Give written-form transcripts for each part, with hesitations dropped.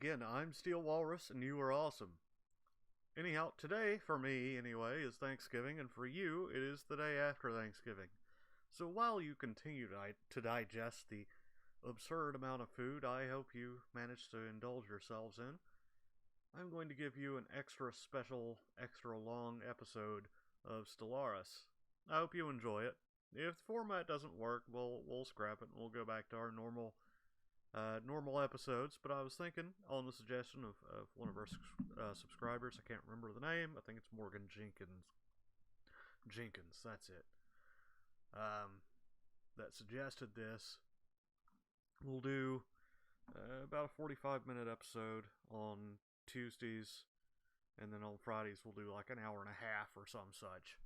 again, I'm Steel Walrus, and you are awesome. Anyhow, today, for me anyway, is Thanksgiving, and for you, it is the day after Thanksgiving. So while you continue to digest the absurd amount of food I hope you manage to indulge yourselves in, I'm going to give you an extra special, extra long episode of Stellaris. I hope you enjoy it. If the format doesn't work, we'll scrap it and we'll go back to our normal episodes. But I was thinking, on the suggestion of one of our subscribers, I can't remember the name. I think it's Morgan Jenkins. Jenkins, that's it. That suggested this. We'll do about a 45-minute episode on Tuesdays, and then on Fridays we'll do like an hour and a half or some such.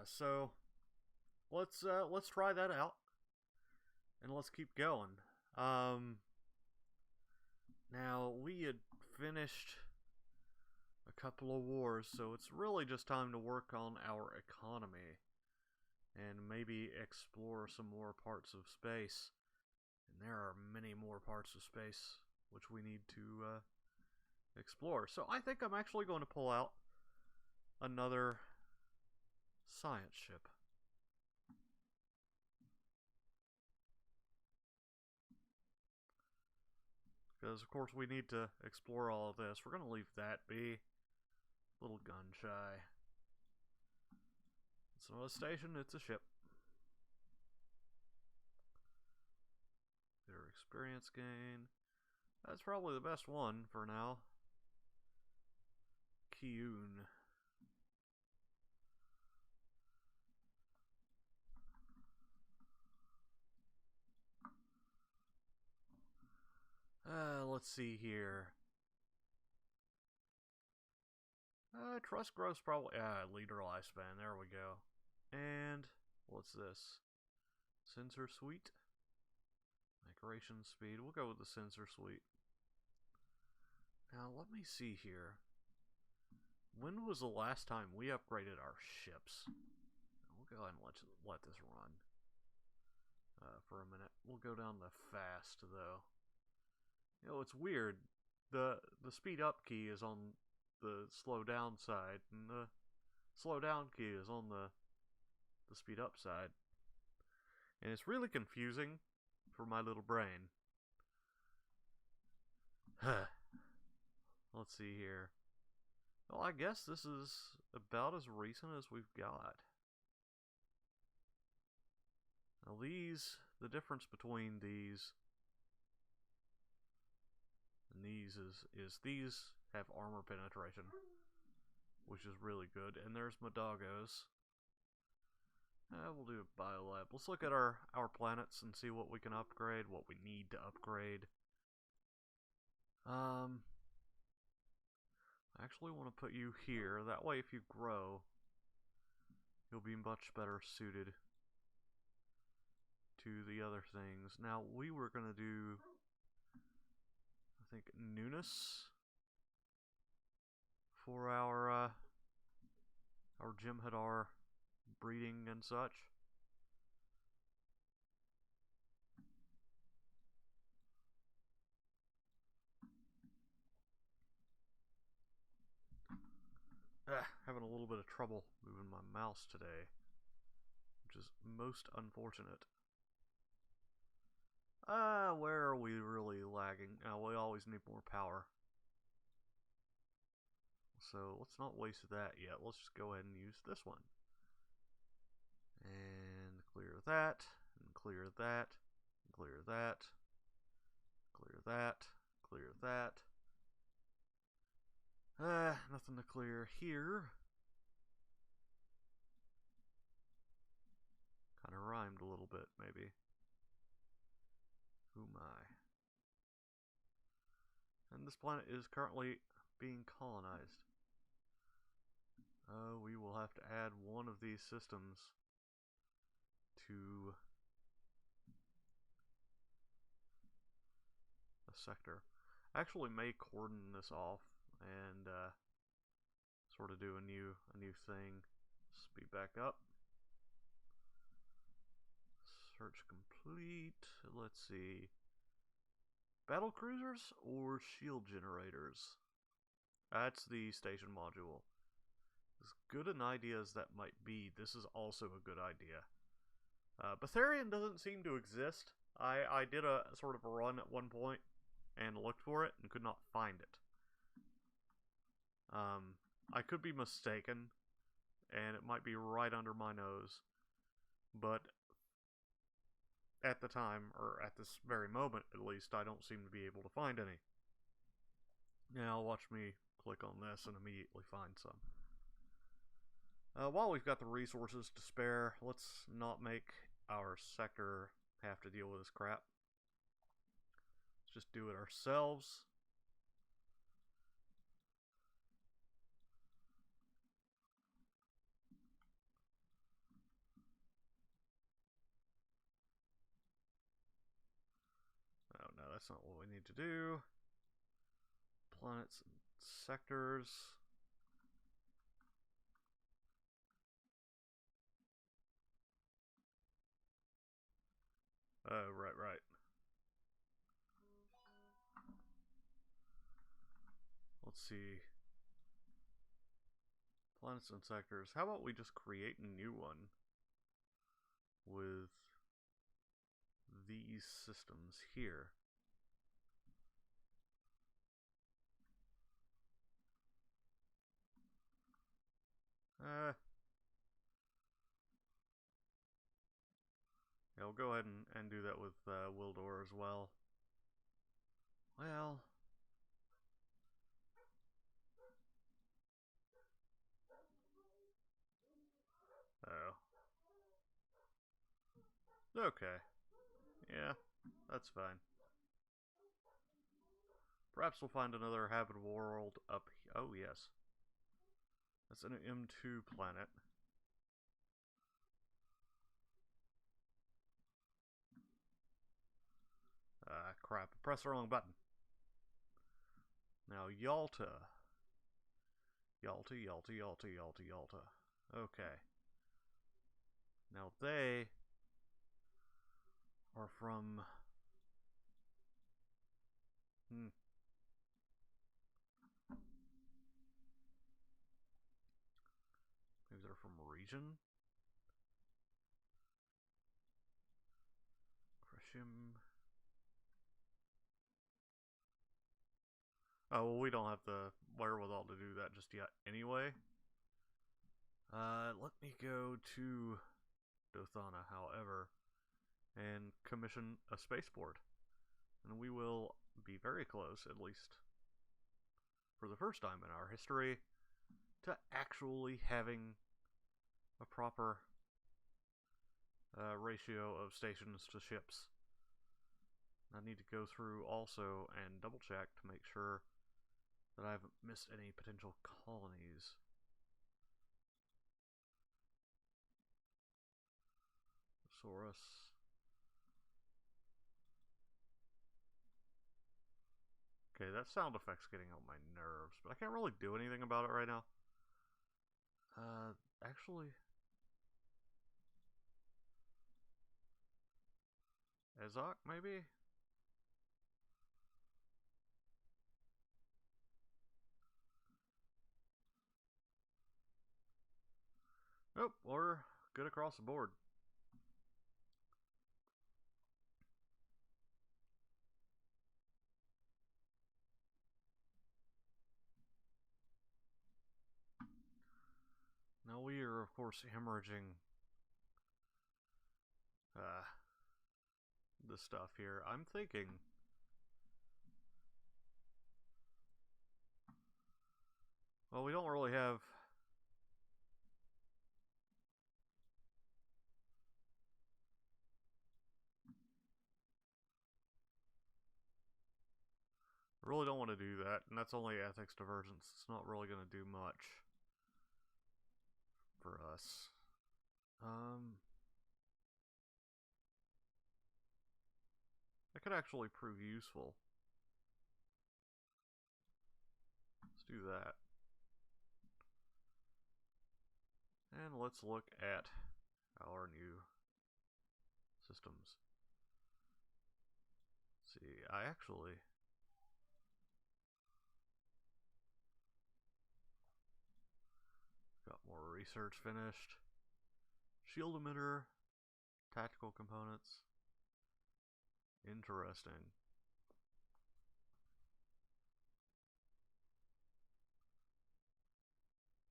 So let's try that out, and let's keep going. Now we had finished a couple of wars, so it's really just time to work on our economy and maybe explore some more parts of space. And there are many more parts of space which we need to explore. So I think I'm actually going to pull out another science ship. Because, of course, we need to explore all of this. We're going to leave that be. Little gun shy. It's not a station, it's a ship. Their experience gain. That's probably the best one for now. Kiyun. Let's see here. Trust growth probably. Leader lifespan. There we go. And what's this? Sensor suite. Migration speed. We'll go with the sensor suite. Now let me see here. When was the last time we upgraded our ships? We'll go ahead and let this run for a minute. We'll go down the fast though. You know, it's weird. The speed up key is on the slow down side, and the slow down key is on the speed up side. And it's really confusing for my little brain. Let's see here. Well, I guess this is about as recent as we've got. Now the difference between these and these is these have armor penetration, which is really good. And there's my doggos. We'll do a biolab. Let's look at our planets and see what we can upgrade, what we need to upgrade. I actually want to put you here. That way, if you grow, you'll be much better suited to the other things. Now, we were going to do, I think, newness for our Jem'Hadar breeding and such. Having a little bit of trouble moving my mouse today, which is most unfortunate. Where are we really lagging? We always need more power. So let's not waste that yet. Let's just go ahead and use this one. And clear that, and clear that, and clear that, clear that, clear that. Nothing to clear here. Kind of rhymed a little bit, maybe. Who am I? And this planet is currently being colonized. We will have to add one of these systems to a sector. I actually may cordon this off and sort of do a new thing. Speed back up. Search complete. Let's see. Battle cruisers or shield generators? That's the station module. As good an idea as that might be, this is also a good idea. Betharian doesn't seem to exist. I did a sort of a run at one point and looked for it and could not find it. I could be mistaken, and it might be right under my nose, but at the time, or at this very moment at least, I don't seem to be able to find any. Now watch me click on this and immediately find some. While we've got the resources to spare, let's not make our sector have to deal with this crap. Let's just do it ourselves. Oh no, that's not what we need to do. Planets and sectors. Oh, right. Let's see. Planets and sectors. How about we just create a new one with these systems here? Yeah, we'll go ahead and do that with Wildor as well. Well, oh, okay, yeah, that's fine. Perhaps we'll find another habitable world up here. Oh yes, that's an M2 planet. Crap, press the wrong button. Now Yalta. Yalta. Okay. Now they are from... Maybe they're from region? Krishim. Oh, well, we don't have the wherewithal to do that just yet anyway. Let me go to Dothana, however, and commission a spaceport. And we will be very close, at least for the first time in our history, to actually having a proper ratio of stations to ships. I need to go through also and double check to make sure that I haven't missed any potential colonies. Saurus. Okay, that sound effect's getting on my nerves, but I can't really do anything about it right now. Actually... Ezok, maybe? Nope, we're good across the board. Now we are, of course, hemorrhaging the stuff here. I'm thinking... Well, we don't really have... I really don't want to do that, and that's only ethics divergence. It's not really going to do much for us. That could actually prove useful. Let's do that. And let's look at our new systems. See, I actually... got more research finished. Shield emitter, tactical components. Interesting.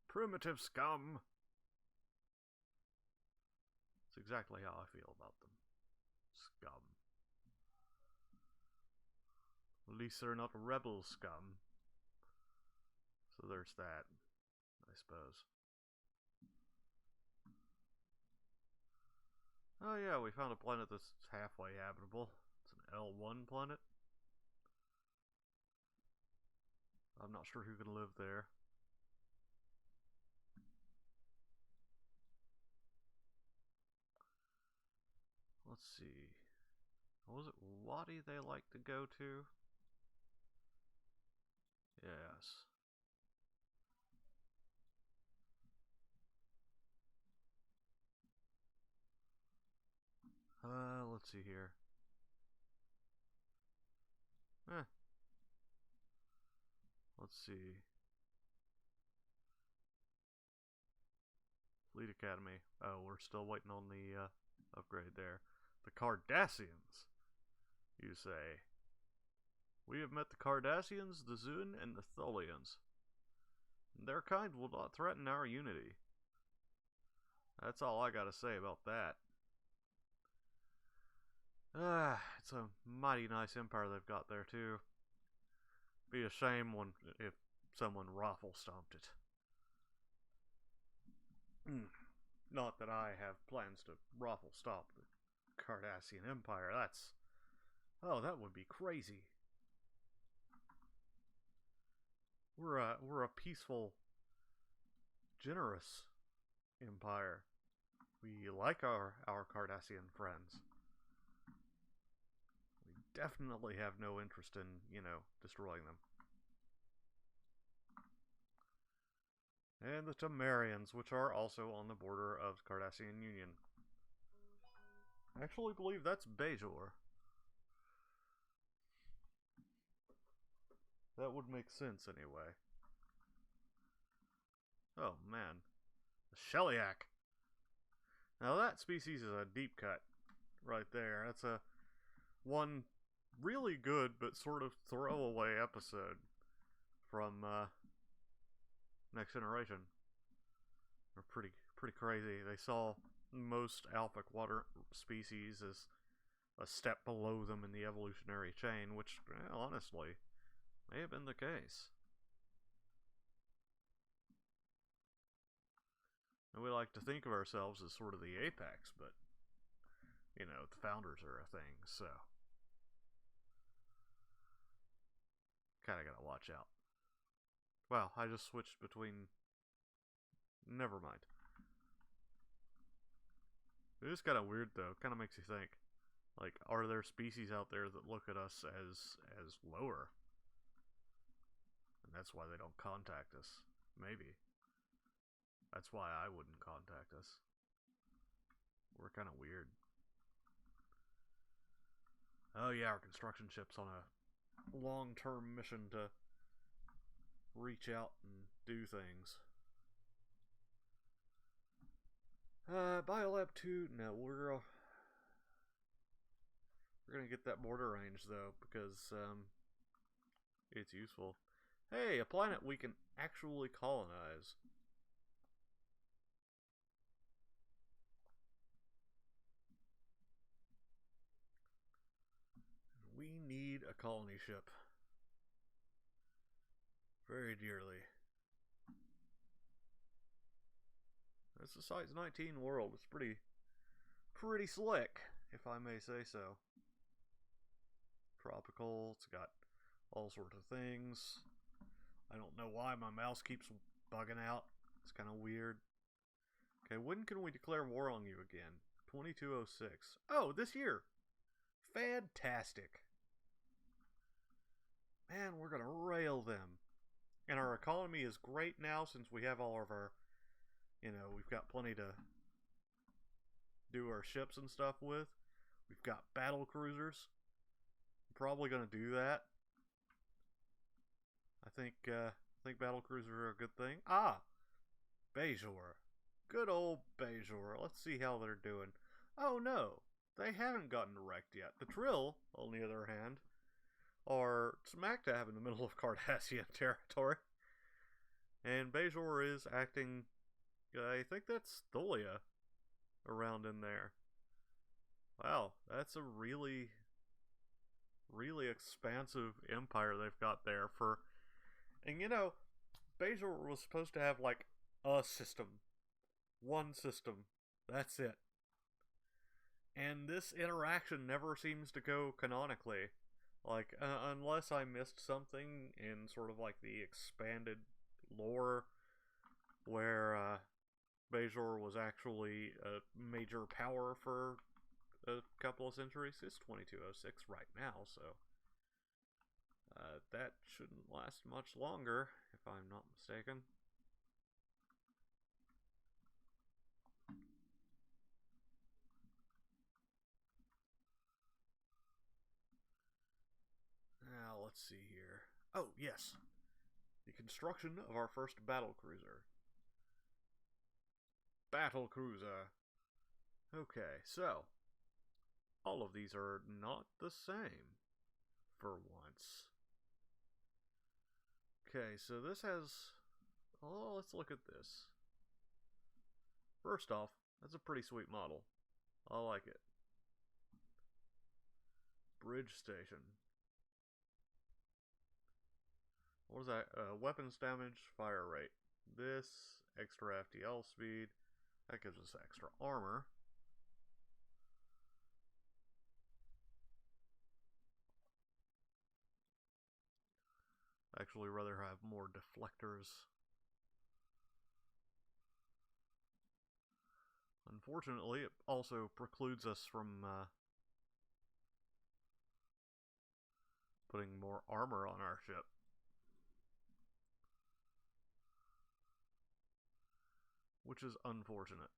Primitive scum! That's exactly how I feel about them. Scum. At least they're not rebel scum. So there's that, I suppose. Oh yeah, we found a planet that's halfway habitable. It's an L1 planet. I'm not sure who can live there. Let's see. Was it Wadi they like to go to? Yes. Let's see here. Let's see. Fleet Academy. Oh, we're still waiting on the upgrade there. The Cardassians, you say. We have met the Cardassians, the Zun, and the Tholians. Their kind will not threaten our unity. That's all I gotta say about that. It's a mighty nice empire they've got there, too. Be a shame if someone raffle stomped it. Not that I have plans to raffle stomp the Cardassian Empire. That would be crazy. We're a peaceful, generous empire. We like our Cardassian friends. We definitely have no interest in, destroying them. And the Temerians, which are also on the border of Cardassian Union. I actually believe that's Bajor. That would make sense anyway. Oh man. A Shellyak. Now that species is a deep cut right there. That's a one really good but sort of throwaway episode from Next Generation. They're pretty crazy. They saw most alpha quadrant species as a step below them in the evolutionary chain, which, honestly, may have been the case. And we like to think of ourselves as sort of the apex, but, the founders are a thing, so kinda gotta watch out. Wow, I just switched between... Never mind. It is kind of weird, though. It kind of makes you think. Like, are there species out there that look at us as lower? And that's why they don't contact us. Maybe. That's why I wouldn't contact us. We're kind of weird. Oh yeah, our construction ship's on a long-term mission to reach out and do things. Biolab 2, no, we're gonna get that border range though, because it's useful. Hey, a planet we can actually colonize. We need a colony ship. Very dearly. It's a size 19 world. It's pretty slick, if I may say so. Tropical. It's got all sorts of things. I don't know why my mouse keeps bugging out. It's kind of weird. Okay, when can we declare war on you again? 2206. Oh, this year. Fantastic. Man, we're gonna rail them. And our economy is great now since we have all of our, we've got plenty to do our ships and stuff with. We've got battle cruisers. probably gonna do that. I think battle cruisers are a good thing. Ah, Bajor. Good old Bajor. Let's see how they're doing. Oh no, they haven't gotten wrecked yet. The Trill, on the other hand, are smack dab in the middle of Cardassian territory. And Bajor is acting, I think that's Tholia around in there. Wow, that's a really, really expansive empire they've got there for. And you know, Bajor was supposed to have like a system. One system. That's it. And this interaction never seems to go canonically. Like, unless I missed something in sort of like the expanded lore where Bajor was actually a major power for a couple of centuries. It's 2206 right now, so that shouldn't last much longer, if I'm not mistaken. Now, let's see here. Oh, yes. The construction of our first battle cruiser. Battle cruiser. Okay, so all of these are not the same for once. Okay, so this has... Oh, let's look at this. First off, that's a pretty sweet model. I like it. Bridge station. What was that? Weapons damage, fire rate. This, extra FTL speed. That gives us extra armor. Actually, rather have more deflectors. Unfortunately, it also precludes us from putting more armor on our ship. Which is unfortunate.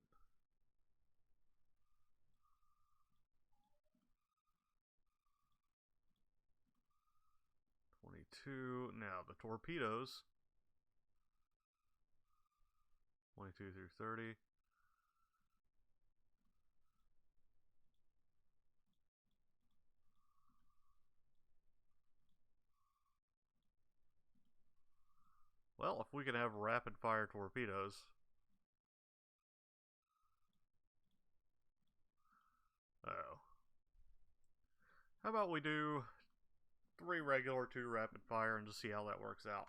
Now the torpedoes. 22 through 30. Well, if we can have rapid fire torpedoes. Oh. How about we do 3 regular, 2 rapid fire, and just see how that works out.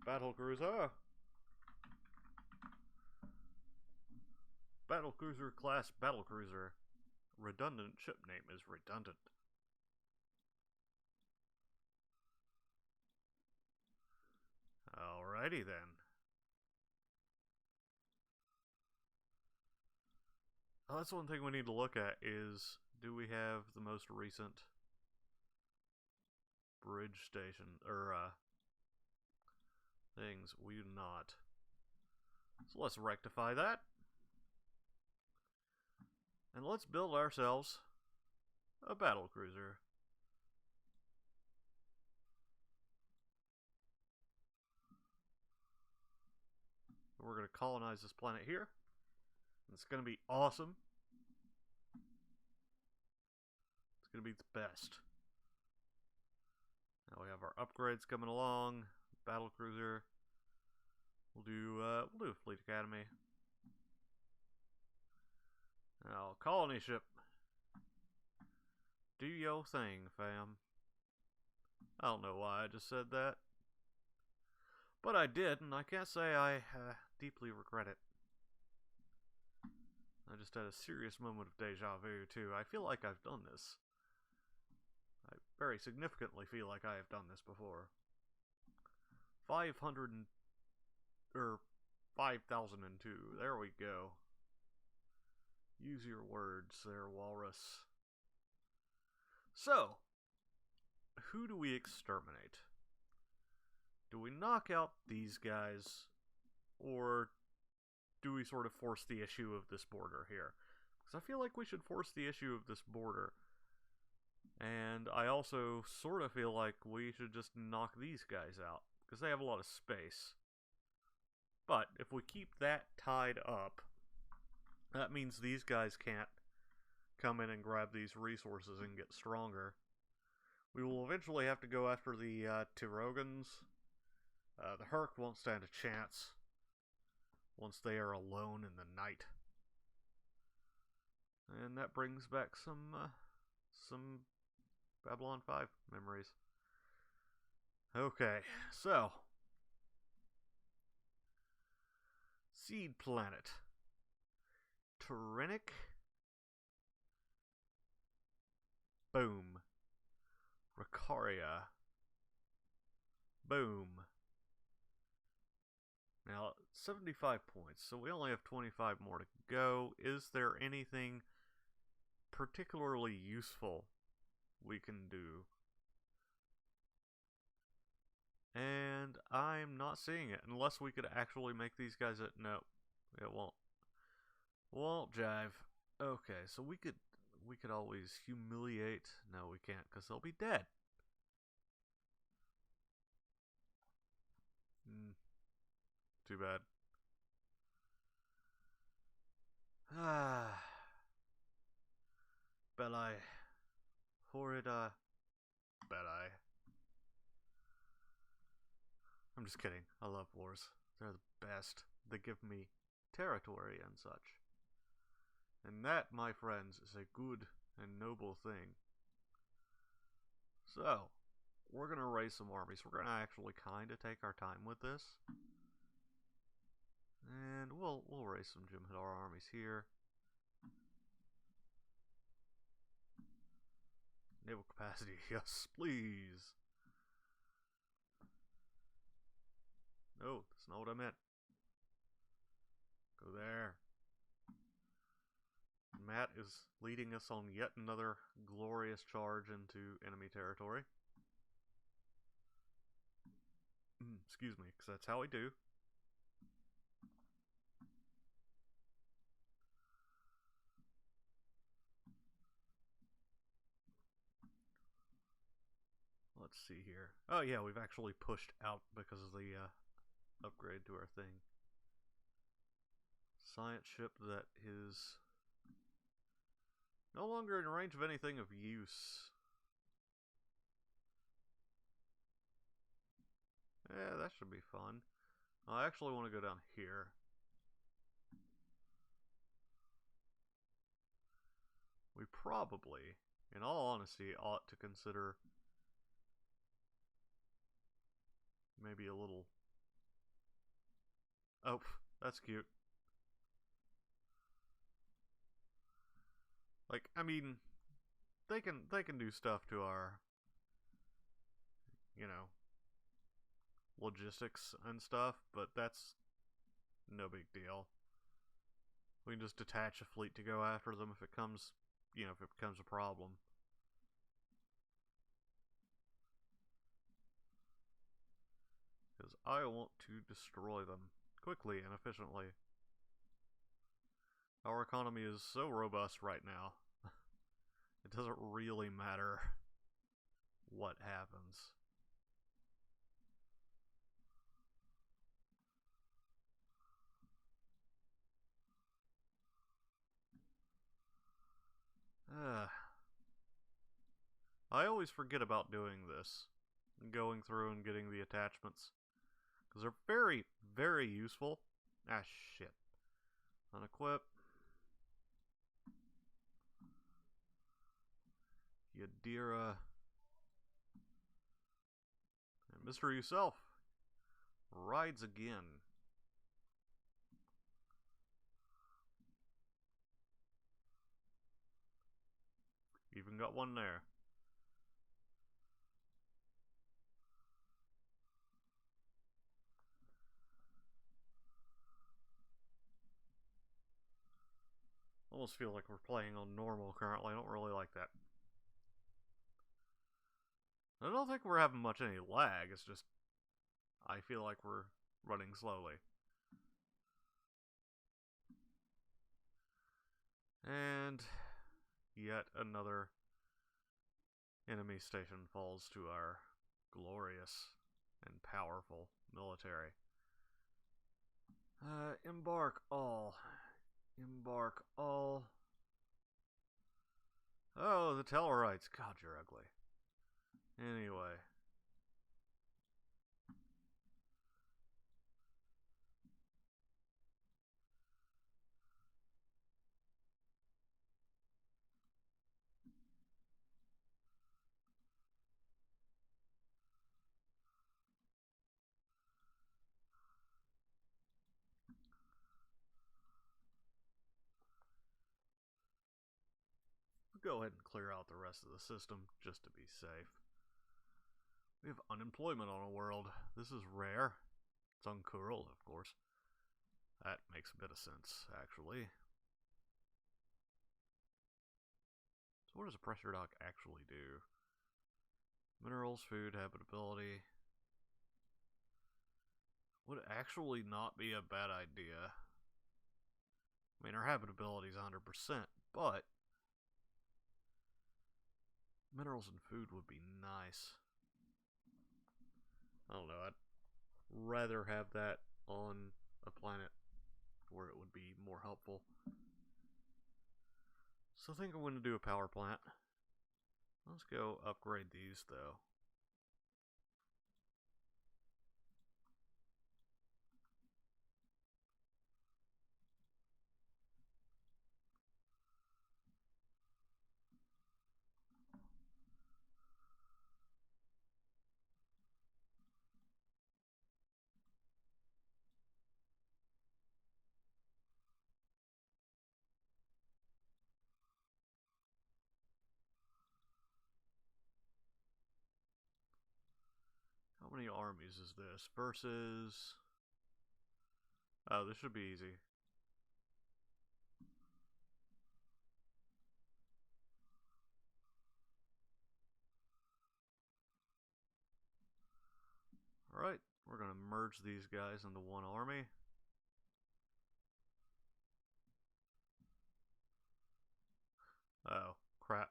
Battle cruiser. Battle cruiser class battle cruiser. Redundant ship name is redundant. Alrighty then. Oh, that's one thing we need to look at is, do we have the most recent bridge station, or things? We do not. So let's rectify that. And let's build ourselves a battle cruiser. We're going to colonize this planet here. It's going to be awesome. It's going to be the best. Now we have our upgrades coming along. Battle cruiser. We'll do a fleet academy. Now, colony ship. Do your thing, fam. I don't know why I just said that. But I did, and I can't say I deeply regret it. I just had a serious moment of deja vu, too. I feel like I've done this. I very significantly feel like I have done this before. 5002. There we go. Use your words there, Walrus. So, who do we exterminate? Do we knock out these guys, or do we sort of force the issue of this border here? Because I feel like we should force the issue of this border. And I also sort of feel like we should just knock these guys out, because they have a lot of space. But if we keep that tied up, that means these guys can't come in and grab these resources and get stronger. We will eventually have to go after the Tirogans. The Herc won't stand a chance once they are alone in the night. And that brings back some Babylon 5 memories. Okay, so Seed Planet. Tyrannic. Boom. Ricaria. Boom. Now, 75 points, so we only have 25 more to go. Is there anything particularly useful we can do? And I'm not seeing it, unless we could actually make these guys no, it won't. Won't jive. Okay, so we could always humiliate. No, we can't, because they'll be dead. Too bad. Ah. Belli. Horrida. Belli. I'm just kidding. I love wars. They're the best. They give me territory and such. And that, my friends, is a good and noble thing. So, we're going to raise some armies. We're going to actually kind of take our time with this. And we'll raise some Jem'Hadar armies here. Naval capacity, yes, please. No, that's not what I meant. Go there. Matt is leading us on yet another glorious charge into enemy territory. Excuse me, because that's how I do. Let's see here. Oh yeah, we've actually pushed out because of the upgrade to our thing. Science ship that is no longer in range of anything of use. Yeah, that should be fun. I actually want to go down here. We probably, in all honesty, ought to consider maybe a little... Oh, that's cute. Like, I mean, they can do stuff to our, you know, logistics and stuff, but that's no big deal. We can just detach a fleet to go after them if it comes, you know, if it becomes a problem. Because I want to destroy them quickly and efficiently. Our economy is so robust right now. It doesn't really matter what happens. I always forget about doing this. Going through and getting the attachments. Because they're very, very useful. Ah, shit. Unequip. Yadira. And Mr. Yourself rides again. Even got one there. Almost feel like we're playing on normal currently. I don't really like that. I don't think we're having much any lag. It's just I feel like we're running slowly. And yet another enemy station falls to our glorious and powerful military. Embark all. Embark all. Oh, the Tellarites. God, you're ugly. Anyway. We'll go ahead and clear out the rest of the system just to be safe. We have unemployment on a world. This is rare. It's uncool, of course. That makes a bit of sense, actually. So what does a pressure dock actually do? Minerals, food, habitability. Would actually not be a bad idea. I mean, our habitability is 100%, but minerals and food would be nice. I don't know, I'd rather have that on a planet where it would be more helpful. So I think I'm going to do a power plant. Let's go upgrade these, though. How many armies is this versus... Oh, this should be easy. Alright, we're going to merge these guys into one army. Oh, crap.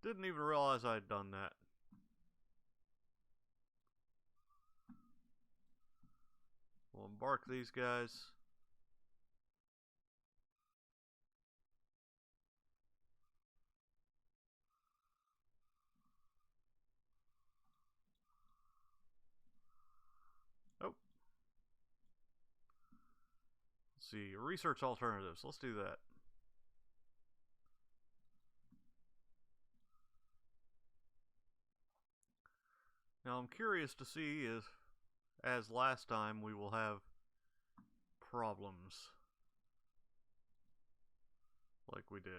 Didn't even realize I'd done that. We'll embark these guys. Oh. Let's see, research alternatives. Let's do that. Now I'm curious to see if, as last time, we will have problems like we did.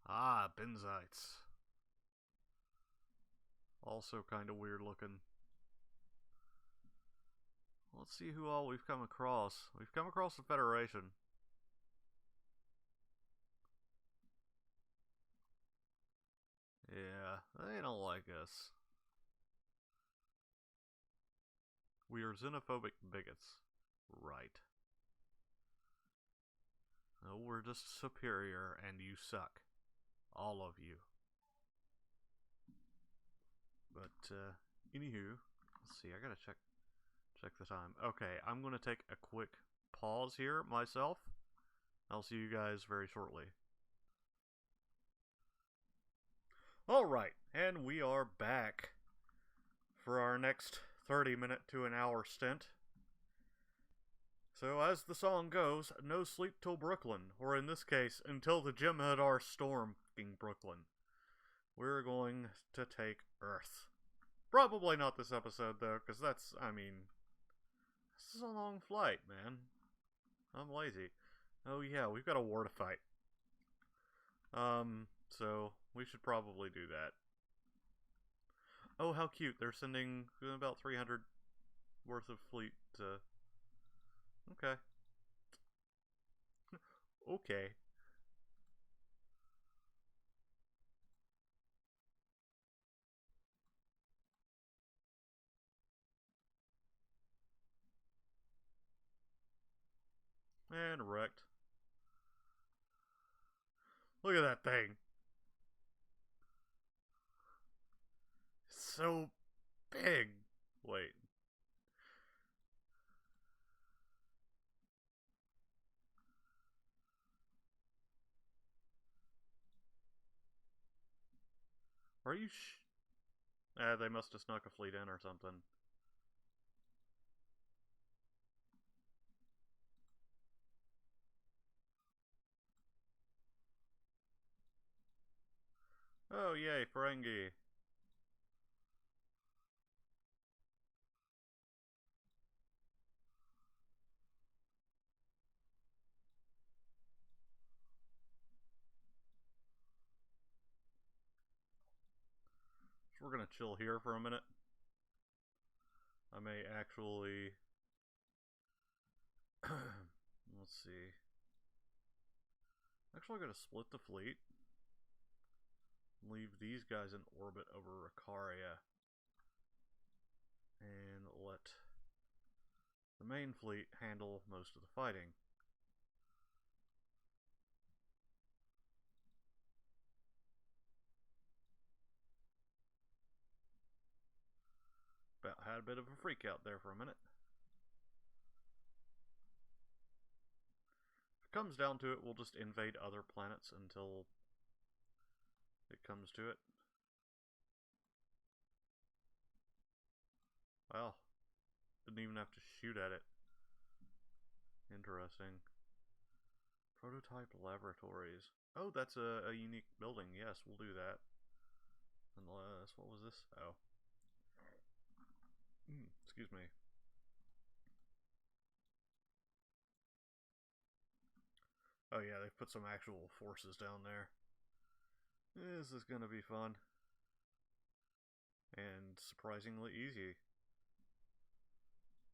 Ah, benzites. Also kind of weird looking. Let's see who all we've come across. We've come across the Federation. Yeah, they don't like us. We are xenophobic bigots. Right. No, we're just superior and you suck. All of you. But, anywho, let's see, I gotta check the time. Okay, I'm gonna take a quick pause here myself. I'll see you guys very shortly. Alright, and we are back for our next 30-minute to an hour stint. So, as the song goes, no sleep till Brooklyn, or in this case, until the Jem'Hadar storm f***ing Brooklyn. We're going to take Earth. Probably not this episode, though, because that's, I mean, this is a long flight, man. I'm lazy. Oh yeah, we've got a war to fight. So we should probably do that. Oh, how cute. They're sending about 300 worth of fleet to... Okay. Okay. And wrecked. Look at that thing. It's so big. Wait. Are you they must have snuck a fleet in or something. Oh, yay, Ferengi. So we're gonna chill here for a minute. I may actually... Let's see. Actually, I'm gonna split the fleet. Leave these guys in orbit over Ricaria. And let the main fleet handle most of the fighting. About had a bit of a freak out there for a minute. If it comes down to it, we'll just invade other planets until it comes to it. Well, didn't even have to shoot at it. Interesting. Prototype laboratories. Oh, that's a unique building. Yes, we'll do that. Unless, what was this? Oh. Excuse me. Oh yeah, they've put some actual forces down there. This is gonna be fun. And surprisingly easy.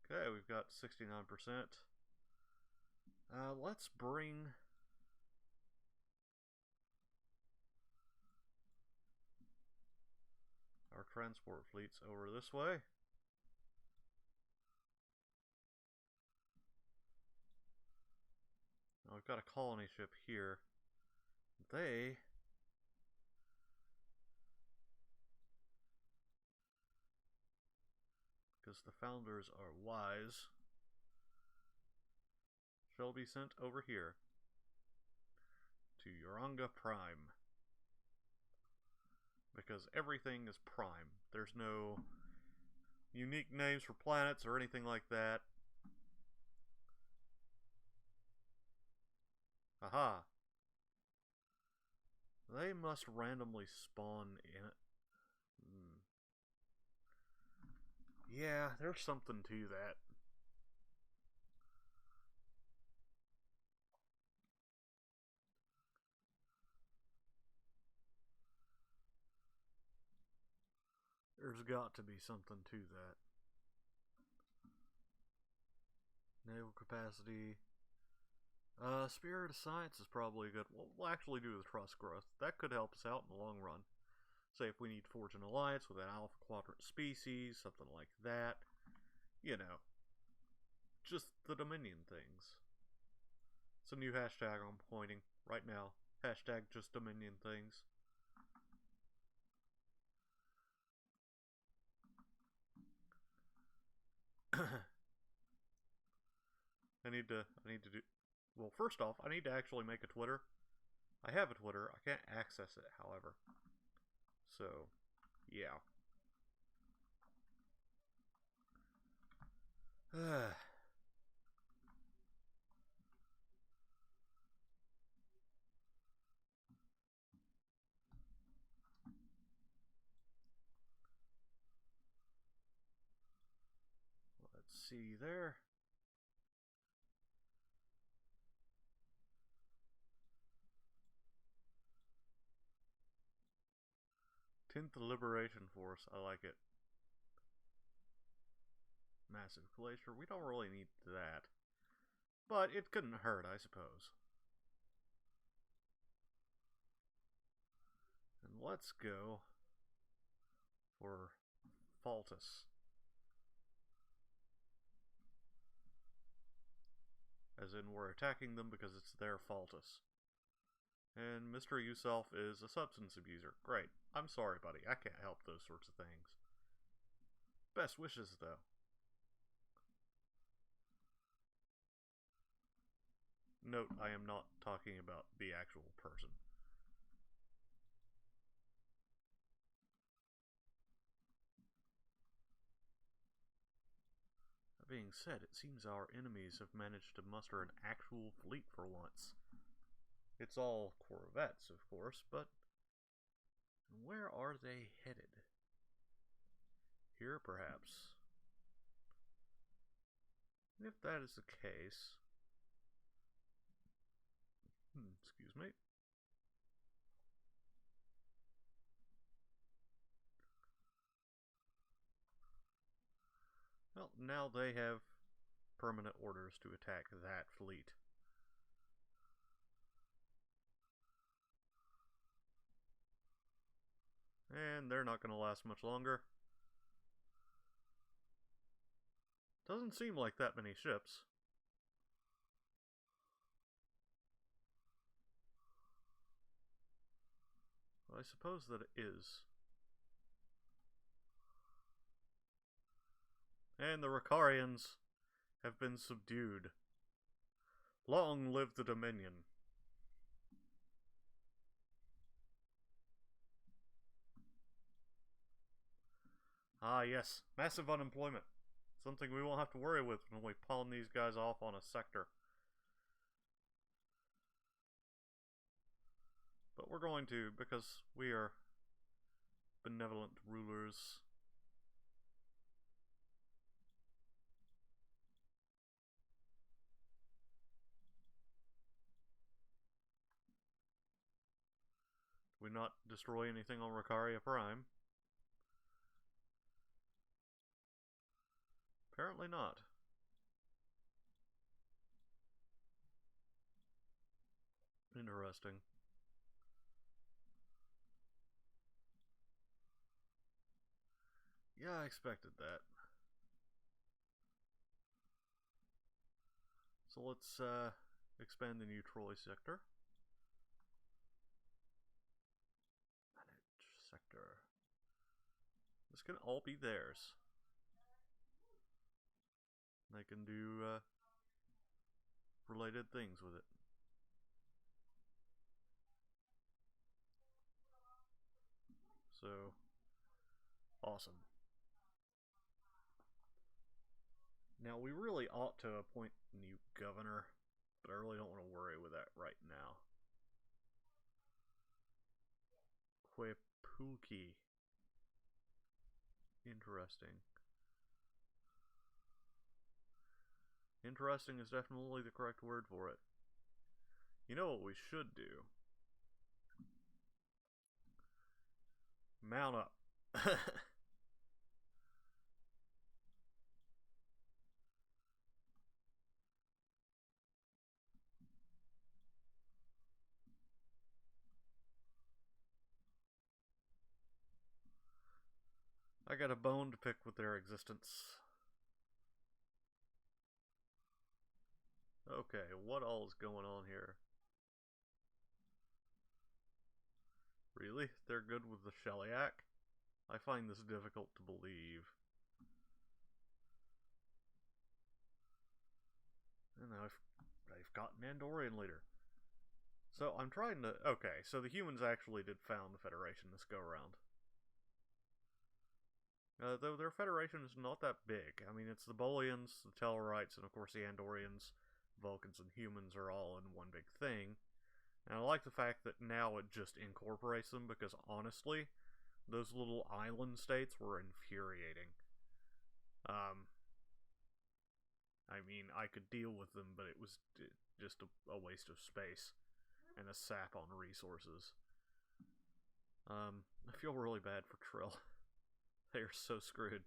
Okay, we've got 69%. Let's bring... our transport fleets over this way. Now we've got a colony ship here. They... because the founders are wise, shall be sent over here to Uranga Prime. Because everything is prime. There's no unique names for planets or anything like that. Aha. They must randomly spawn in it. Yeah, there's something to that. There's got to be something to that. Naval capacity. Spirit of Science is probably good. We'll actually do the trust growth. That could help us out in the long run. Say if we need to forge an alliance with an Alpha Quadrant species, something like that. You know, just the Dominion things. It's a new hashtag I'm pointing right now. Hashtag just Dominion things. I need to do... Well, first off, I need to actually make a Twitter. I have a Twitter. I can't access it, however. So, yeah. Let's see there. 10th Liberation Force. I like it. Massive Glacier. We don't really need that. But it couldn't hurt, I suppose. And let's go for Faltus. As in, we're attacking them because it's their Faltus. And Mr. Yourself is a substance abuser. Great. I'm sorry, buddy. I can't help those sorts of things. Best wishes, though. Note, I am not talking about the actual person. That being said, it seems our enemies have managed to muster an actual fleet for once. It's all corvettes, of course, but where are they headed? Here, perhaps. If that is the case... excuse me. Well, now they have permanent orders to attack that fleet. And they're not going to last much longer. Doesn't seem like that many ships. Well, I suppose that it is. And the Ricarians have been subdued. Long live the Dominion. Ah, yes. Massive unemployment. Something we won't have to worry with when we pawn these guys off on a sector. But we're going to, because we are benevolent rulers. Did we not destroy anything on Ricaria Prime? Apparently not. Interesting. Yeah, I expected that. So let's expand the new Troy sector. Manage sector. This can all be theirs. They can do related things with it. So, awesome. Now, we really ought to appoint a new governor, but I really don't want to worry with that right now. Quepulki. Interesting. Interesting is definitely the correct word for it. You know what we should do? Mount up. I got a bone to pick with their existence. Okay, what all is going on here? Really? They're good with the Shellyak? I find this difficult to believe. And now they've got an Andorian leader. So I'm trying to... Okay, so the humans actually did found the Federation this go-around. Though their Federation is not that big. I mean, it's the Bolians, the Tellarites, and of course the Andorians, Vulcans, and humans are all in one big thing. And I like the fact that now it just incorporates them, because honestly, those little island states were infuriating. I mean, I could deal with them, but it was just a waste of space and a sap on resources. I feel really bad for Trill. They are so screwed.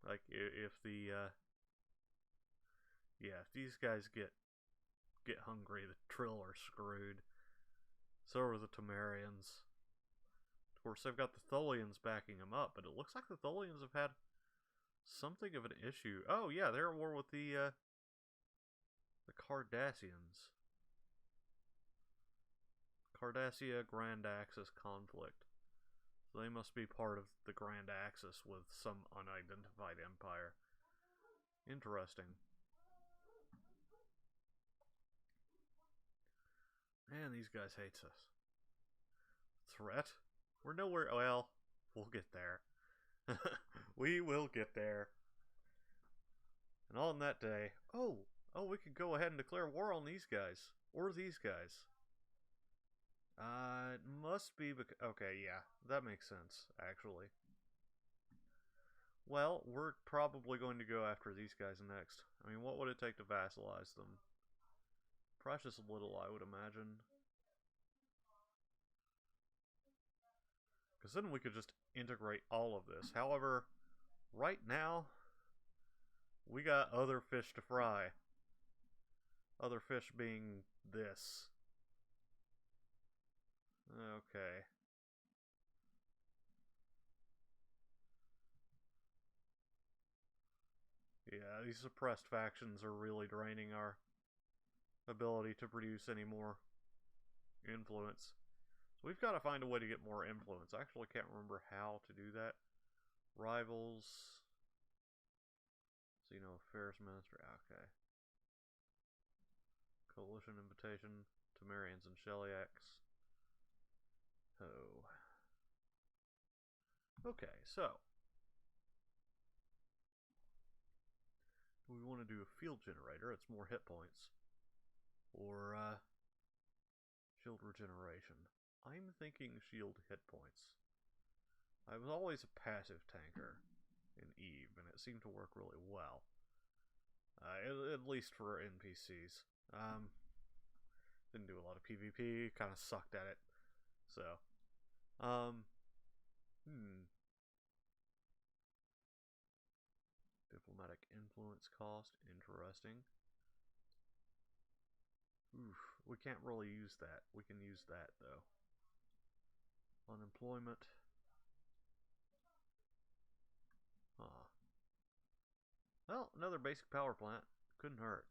Like, if the, yeah, if these guys get hungry, the Trill are screwed. So are the Temerians. Of course, they've got the Tholians backing them up, but it looks like the Tholians have had something of an issue. Oh, yeah, they're at war with the Cardassians. Cardassia Grand Axis conflict. So they must be part of the Grand Axis with some unidentified empire. Interesting. Man, these guys hate us. Threat? We're nowhere. Well, we'll get there. We will get there. And on that day, oh, we could go ahead and declare war on these guys. Or these guys. It must be because... Okay, yeah, that makes sense, actually. Well, we're probably going to go after these guys next. I mean, what would it take to vassalize them? Precious little, I would imagine. Because then we could just integrate all of this. However, right now, we got other fish to fry. Other fish being this. Okay. Yeah, these suppressed factions are really draining our ability to produce any more influence. So we've got to find a way to get more influence. I actually can't remember how to do that. Rivals. So, you know, affairs ministry. Okay. Coalition invitation. Temerians and Shellyax. Oh. Okay, so. We want to do a field generator. It's more hit points. Or, shield regeneration. I'm thinking shield hit points. I was always a passive tanker in EVE, and it seemed to work really well. At least for NPCs. Didn't do a lot of PvP, kind of sucked at it. So, Diplomatic influence cost, interesting. Oof, we can't really use that. We can use that, though. Unemployment. Huh. Well, another basic power plant. Couldn't hurt.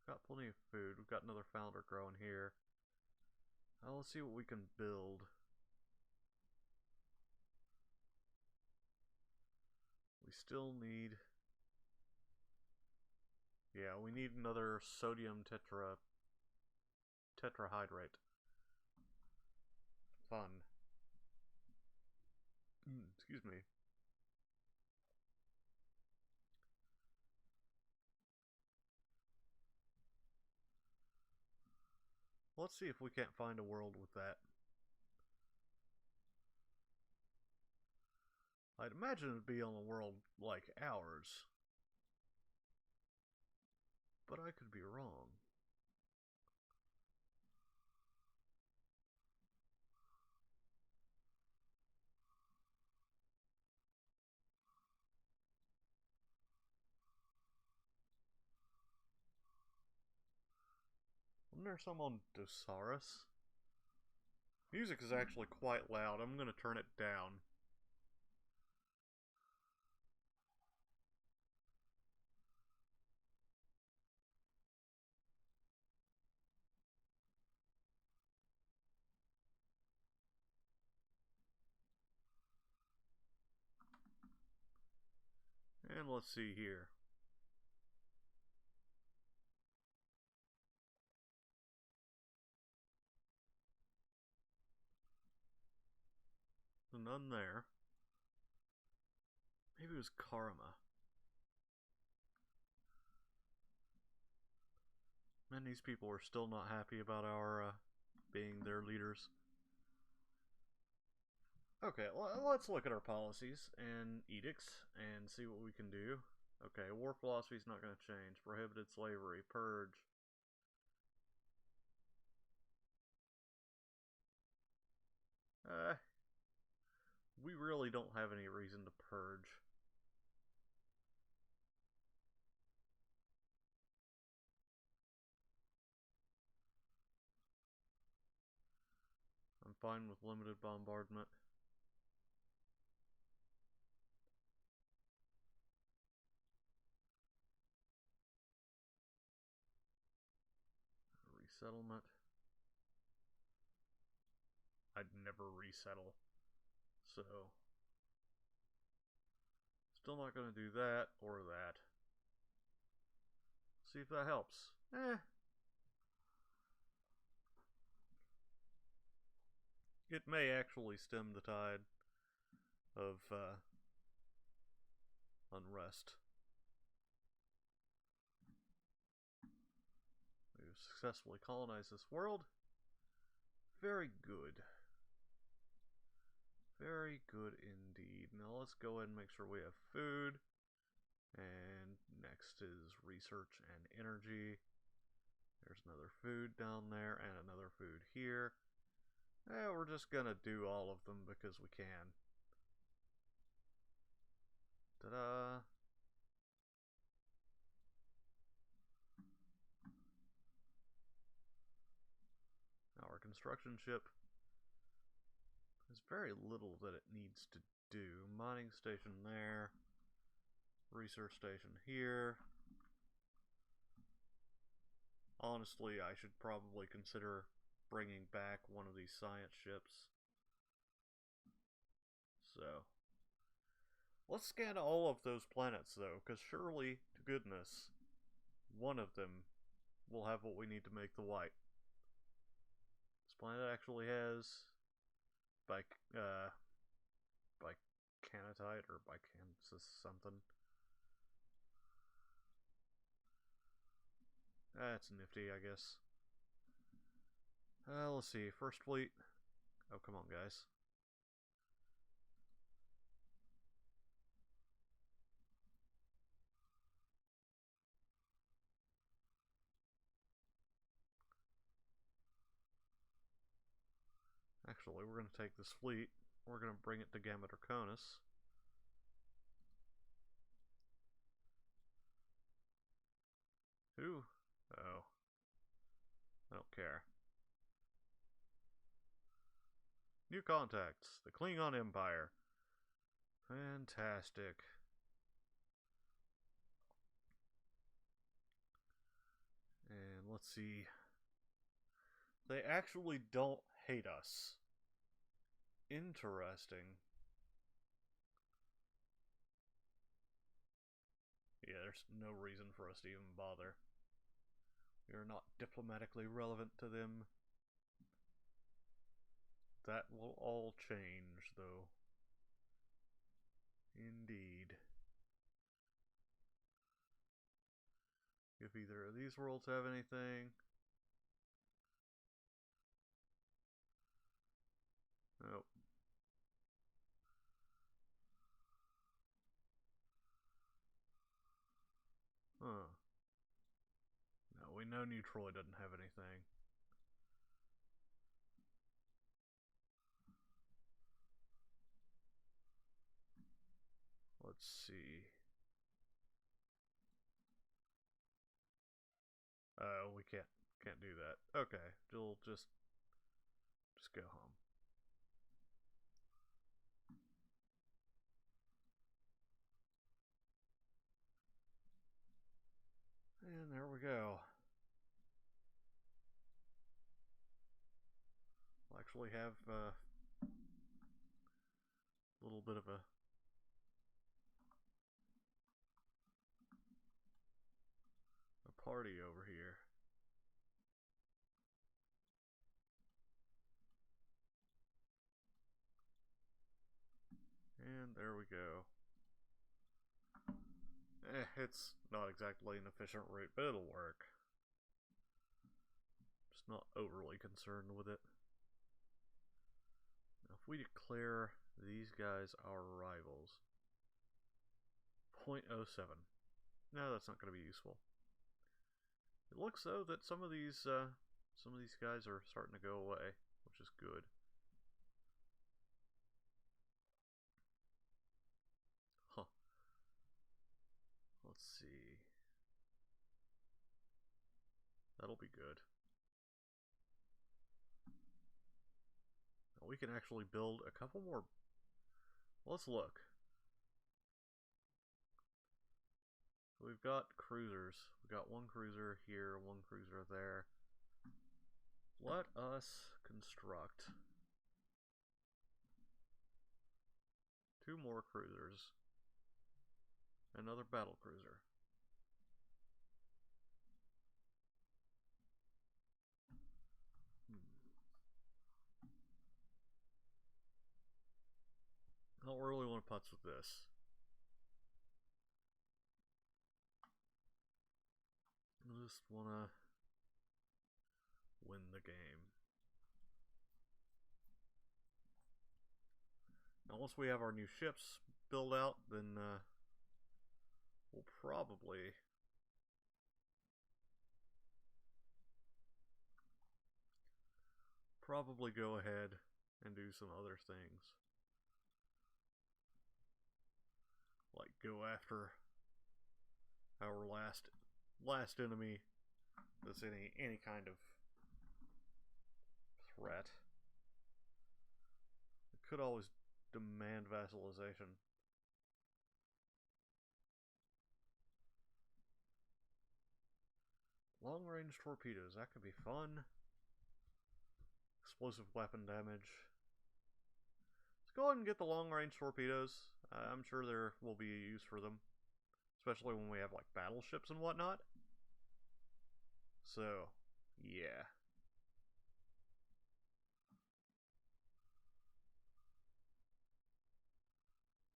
Got plenty of food. We've got another founder growing here. Now let's see what we can build. We still need... Yeah, we need another sodium tetrahydrate. Fun. Excuse me. Let's see if we can't find a world with that. I'd imagine it'd be on a world like ours. But I could be wrong. Wasn't there some on Stellaris? Music is actually quite loud. I'm gonna turn it down. And let's see here. None there. Maybe it was Karma. Man, these people are still not happy about our being their leaders. Okay, let's look at our policies and edicts and see what we can do. Okay, war philosophy is not going to change. Prohibited slavery, purge. We really don't have any reason to purge. I'm fine with limited bombardment. Resettlement. I'd never resettle. So, still not going to do that or that. See if that helps. It may actually stem the tide of unrest. We've successfully colonized this world. Very good. Very good indeed. Now let's go ahead and make sure we have food. And next is research and energy. There's another food down there and another food here. We're just gonna do all of them because we can. Ta-da! Now our construction ship has very little that it needs to do. Mining station there. Research station here. Honestly, I should probably consider bringing back one of these science ships. So, let's scan all of those planets though, because surely, to goodness, one of them will have what we need to make the white. This planet actually has bicanatite or bicansis something. That's nifty, I guess. Let's see. First fleet. Oh, come on, guys. Actually, we're going to take this fleet. We're going to bring it to Gamma Draconis. Who? Oh. I don't care. New contacts. The Klingon Empire. Fantastic. And let's see. They actually don't hate us. Interesting. Yeah, there's no reason for us to even bother. We are not diplomatically relevant to them. That will all change, though. Indeed. If either of these worlds have anything. Nope. Huh. No, we know New Troy doesn't have anything. Let's see. We can't do that. Okay, we'll just go home. And there we go. We'll actually have a little bit of a party over here. And there we go. It's not exactly an efficient route, but it'll work. Just not overly concerned with it. Now, if we declare these guys our rivals, 0.07. No, that's not going to be useful. It looks though that some of these guys are starting to go away, which is good. Huh. Let's see. That'll be good. Now we can actually build a couple more. Let's look. We've got cruisers. We've got one cruiser here, one cruiser there. Let us construct 2 more cruisers. Another battle cruiser. I don't really want to putz with this. I just want to win the game. Now, once we have our new ships built out, then we'll probably go ahead and do some other things. Like go after our last enemy that's any kind of threat. It could always demand vassalization. Long range torpedoes, that could be fun. Explosive weapon damage. Let's go ahead and get the long range torpedoes. I'm sure there will be a use for them, especially when we have like battleships and whatnot. So, yeah.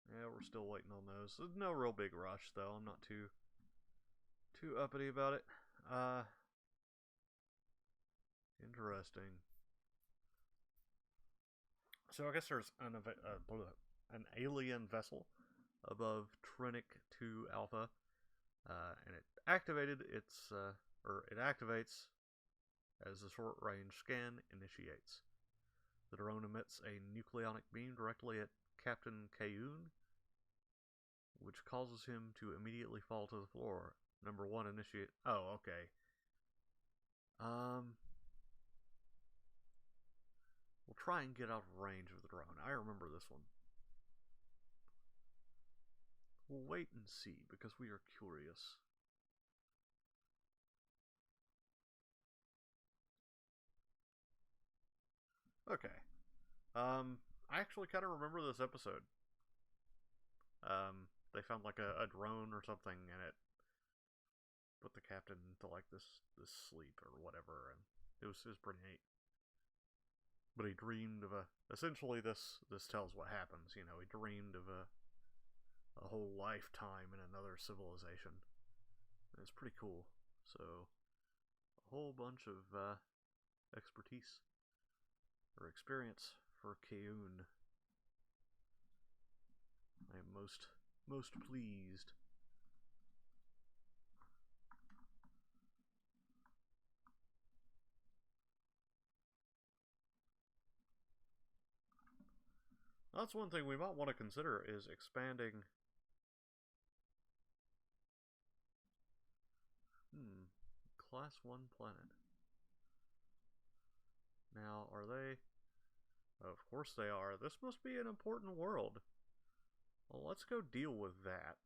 Yeah, we're still waiting on those. There's no real big rush though. I'm not too uppity about it. Interesting. So I guess there's an alien vessel above Trinic 2 Alpha, and it activates as the short range scan initiates. The drone emits a nucleonic beam directly at Captain Kayoon, which causes him to immediately fall to the floor. Number 1 initiate. Oh, okay. We'll try and get out of range of the drone. I remember this one. We'll wait and see because we are curious. Okay. I actually kind of remember this episode. They found like a drone or something, and it put the captain into like this sleep or whatever, and it was pretty neat. But he dreamed of essentially this tells what happens. You know, he dreamed of a whole lifetime in another civilization. And it's pretty cool. So a whole bunch of expertise or experience for Kayoon. I am most pleased. That's one thing we might want to consider is expanding. Class 1 planet. Now, are they? Of course they are. This must be an important world. Well, let's go deal with that.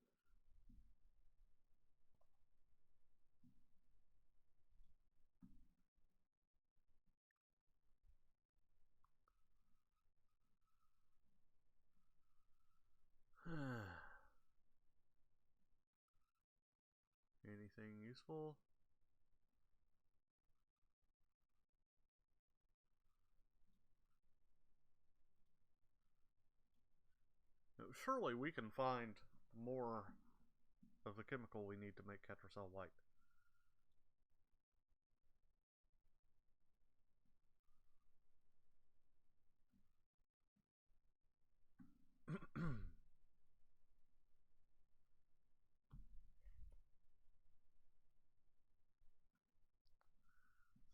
Anything useful? Surely we can find more of the chemical we need to make Ketracel white.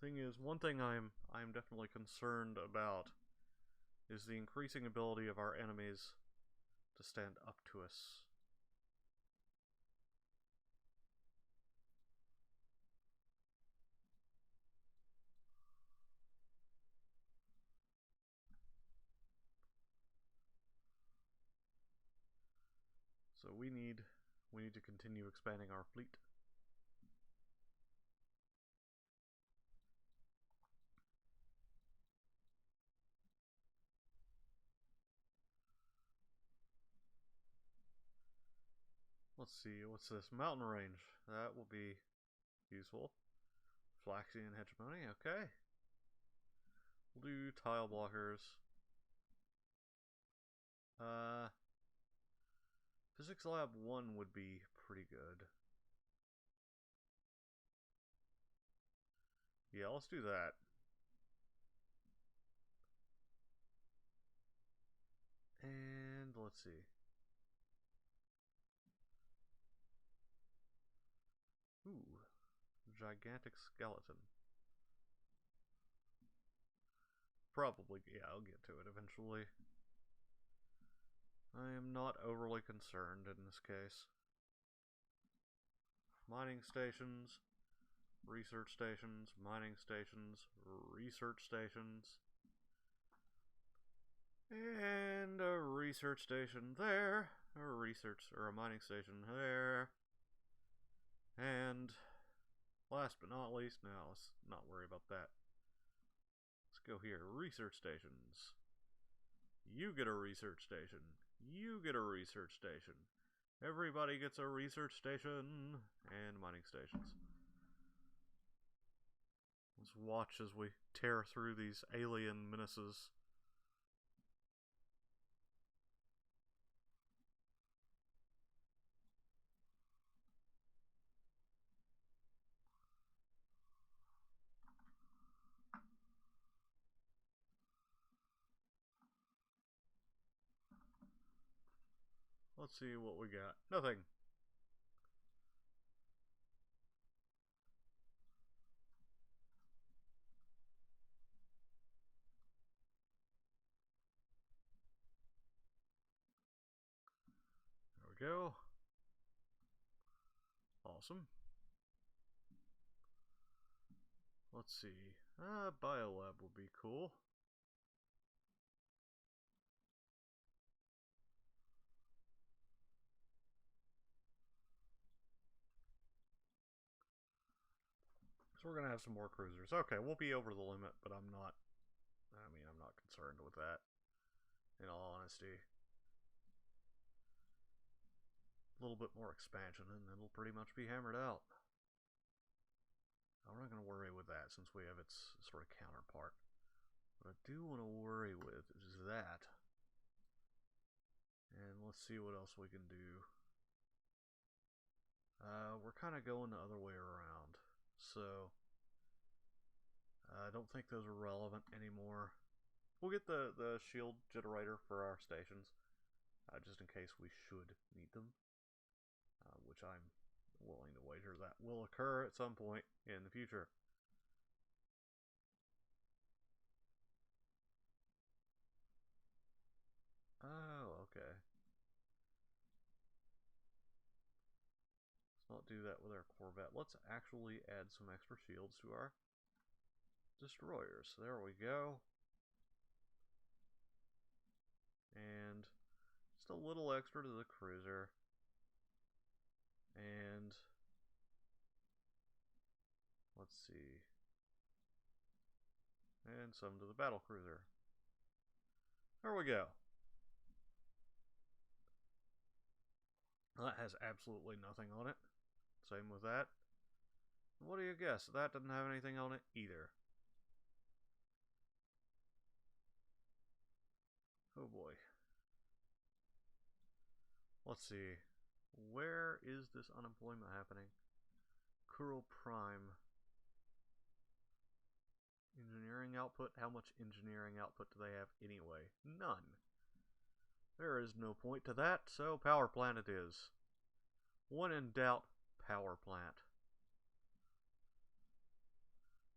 Thing is, one thing I'm definitely concerned about is the increasing ability of our enemies to stand up to us. So we need to continue expanding our fleet. Let's see, what's this? Mountain range. That will be useful. Flaxian hegemony, okay. We'll do tile blockers. Physics Lab 1 would be pretty good. Yeah, let's do that. And let's see. Ooh, gigantic skeleton. Probably, yeah, I'll get to it eventually. I am not overly concerned in this case. Mining stations, research stations, mining stations, research stations. And a research station there, a mining station there. And last but not least, now let's not worry about that. Let's go here, research stations. You get a research station. You get a research station. Everybody gets a research station and mining stations. Let's watch as we tear through these alien menaces. Let's see what we got. Nothing. There we go. Awesome. Let's see. Biolab would be cool. So we're gonna have some more cruisers. Okay, we'll be over the limit, but I'm not concerned with that, in all honesty. A little bit more expansion and it'll pretty much be hammered out. I'm not gonna worry with that since we have its sort of counterpart. What I do want to worry with is that. And let's see what else we can do. We're kind of going the other way around. So, I don't think those are relevant anymore. We'll get the shield generator for our stations, just in case we should need them, which I'm willing to wager that will occur at some point in the future. Oh, okay. Let's not do that with our Corvette. Let's actually add some extra shields to our destroyers. There we go. And just a little extra to the cruiser. And let's see. And some to the battle cruiser. There we go. That has absolutely nothing on it. Same with that. What do you guess? That doesn't have anything on it either. Oh boy. Let's see. Where is this unemployment happening? Kuro Prime. Engineering output? How much engineering output do they have anyway? None. There is no point to that, so power plant it is. When in doubt, power plant.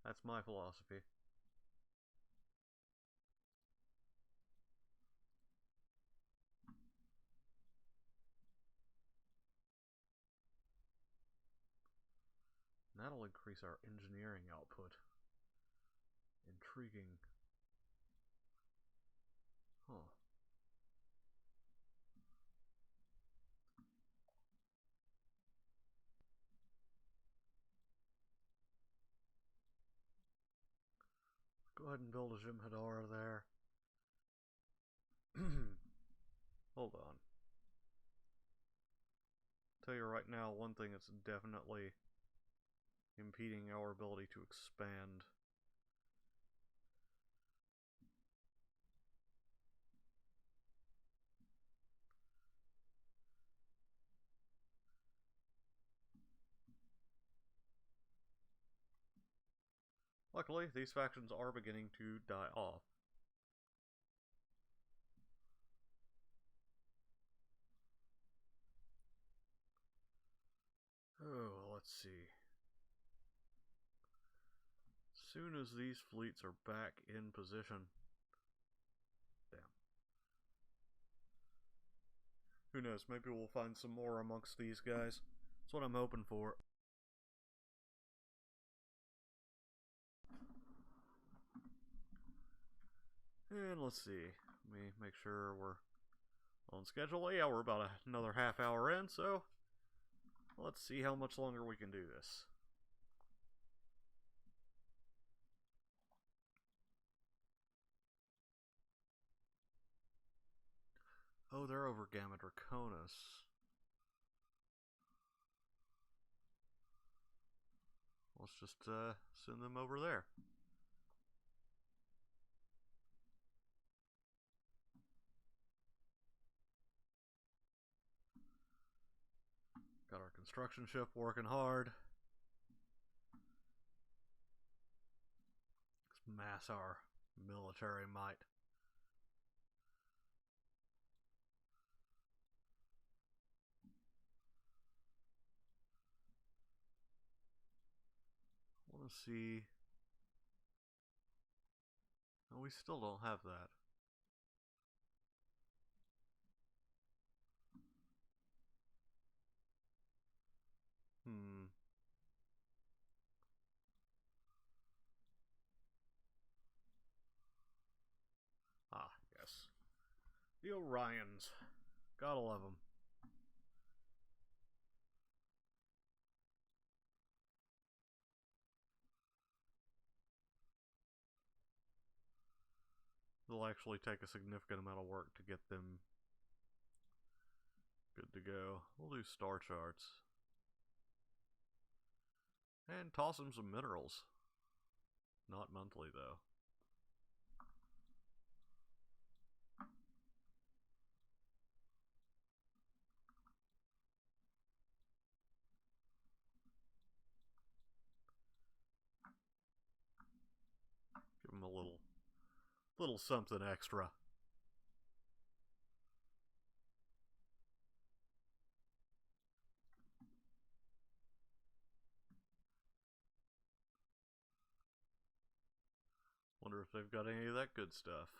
That's my philosophy. And that'll increase our engineering output. Intriguing. Huh. Go ahead and build a Jim'Hadar there. Hold on. tell you right now, one thing that's definitely impeding our ability to expand. Luckily, these factions are beginning to die off. Oh, let's see. As soon as these fleets are back in position. Damn. Who knows, maybe we'll find some more amongst these guys. That's what I'm hoping for. And let's see. Let me make sure we're on schedule. Yeah, we're about another half hour in, so let's see how much longer we can do this. Oh, they're over Gamma Draconis. Let's just send them over there. Got our construction ship working hard. Let's mass our military might. I want to see. Oh, we still don't have that. Ah, yes. The Orions. Gotta love them. It'll actually take a significant amount of work to get them good to go. We'll do star charts. And toss them some minerals. Not monthly, though. Give them a little something extra. Wonder if they've got any of that good stuff.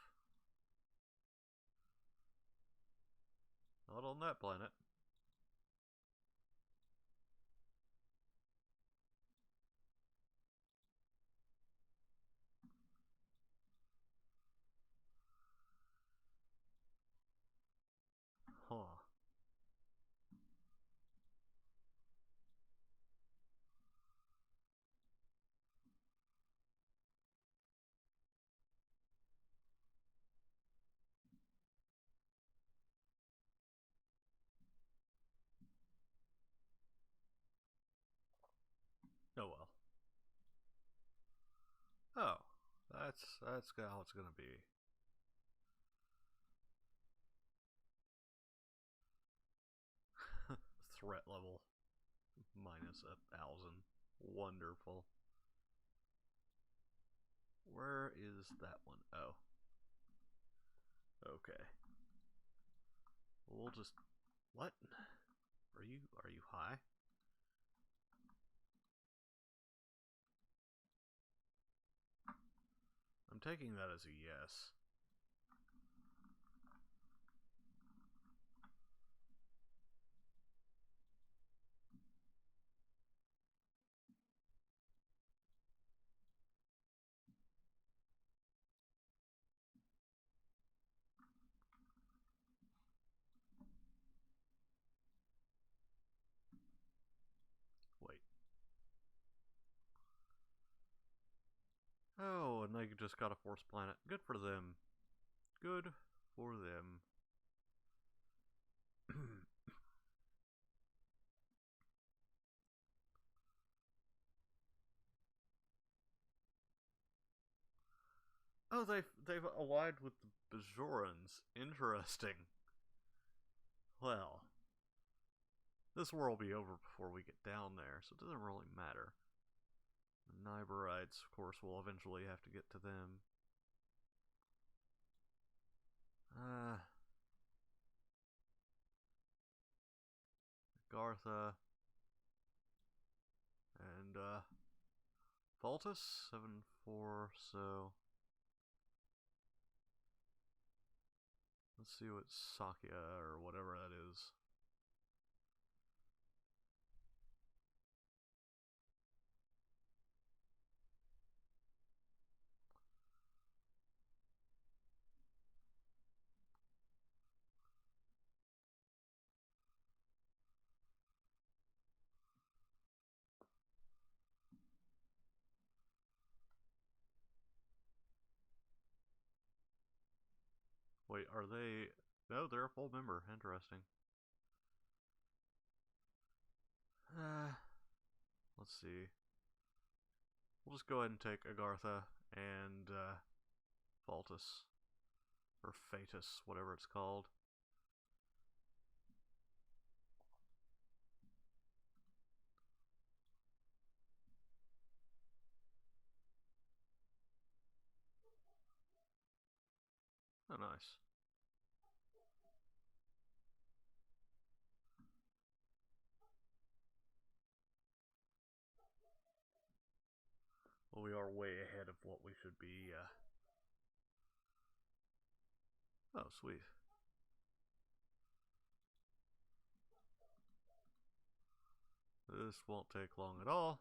Not on that planet. Huh. Oh well. Oh, that's how it's gonna be. Threat level minus 1,000. Wonderful. Where is that one? Oh. Okay. We'll just... What? Are you high? I'm taking that as a yes. Wait. Oh, and they just got a force planet. Good for them. Good for them. Oh, they've allied with the Bajorans. Interesting. Well, this war will be over before we get down there, so it doesn't really matter. The Niberites, of course, will eventually have to get to them. Gartha and Baltus 7-4. So let's see what Sakya or whatever that is. Wait, are they? No, they're a full member. Interesting. Let's see. We'll just go ahead and take Agartha and Baltus. Or Fatus, whatever it's called. Oh, nice. Well, we are way ahead of what we should be. Oh, sweet. This won't take long at all.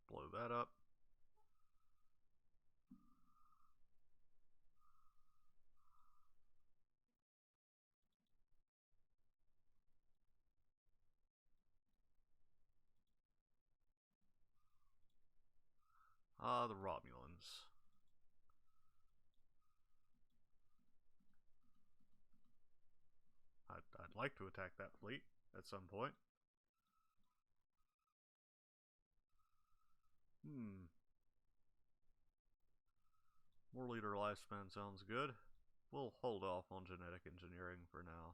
Blow that up. Ah, the Romulans. I'd like to attack that fleet at some point. More leader lifespan sounds good. We'll hold off on genetic engineering for now.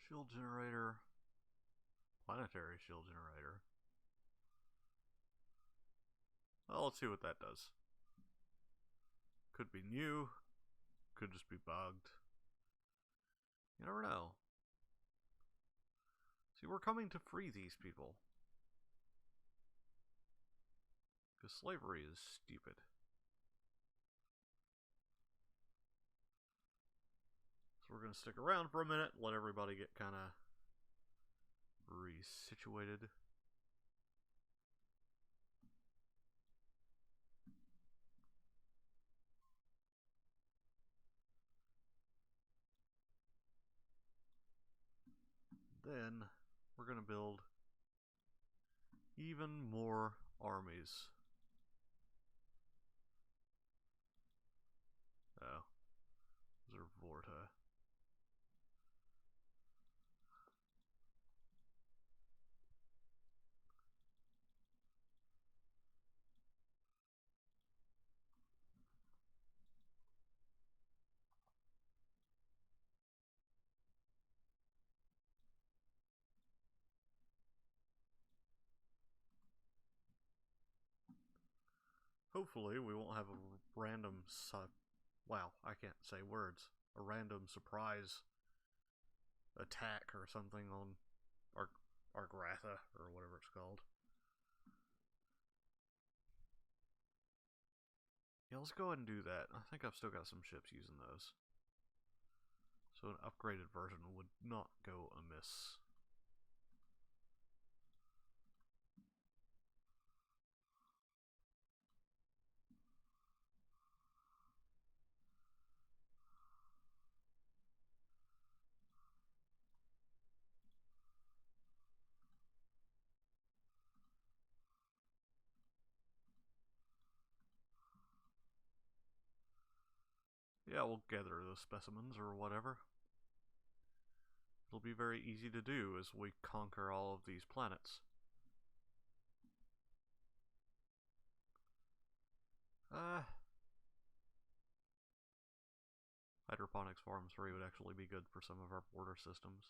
Shield generator. Planetary shield generator. Well, let's see what that does. Could be new. Could just be bugged. You never know. See, we're coming to free these people. Because slavery is stupid. So we're going to stick around for a minute, let everybody get kind of resituated. Then we're going to build even more armies. Oh, those are Vorta. hopefully we won't have a random wow, I can't say words. A random surprise attack or something on Argratha, or whatever it's called. Yeah, let's go ahead and do that. I think I've still got some ships using those. So an upgraded version would not go amiss. Yeah, we'll gather the specimens or whatever. It'll be very easy to do as we conquer all of these planets. Hydroponics Farm 3 would actually be good for some of our border systems.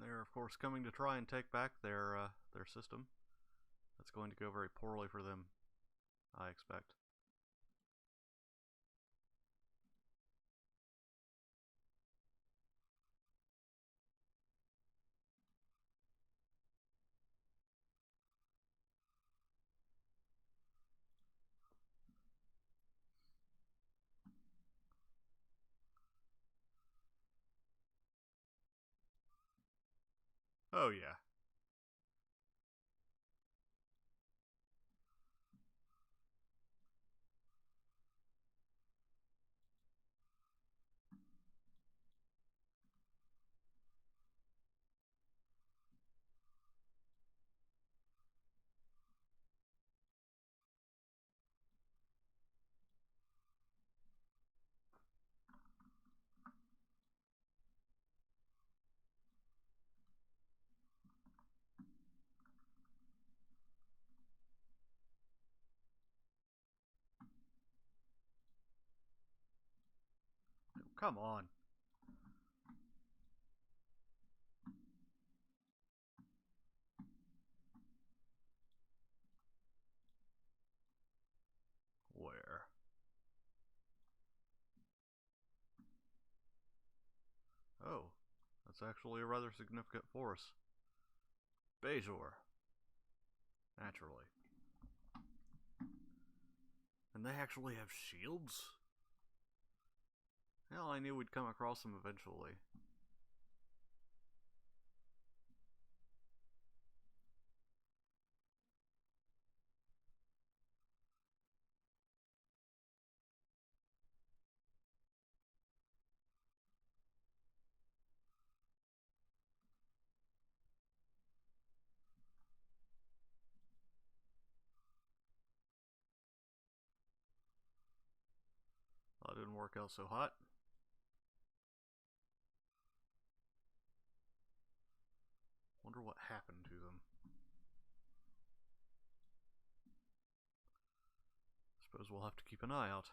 They're of course coming to try and take back their system. That's going to go very poorly for them, I expect. Oh yeah. Come on. Where? Oh, that's actually a rather significant force. Bejor. Naturally. And they actually have shields? Hell, I knew we'd come across them eventually. That didn't work out so hot. Wonder what happened to them. Suppose we'll have to keep an eye out.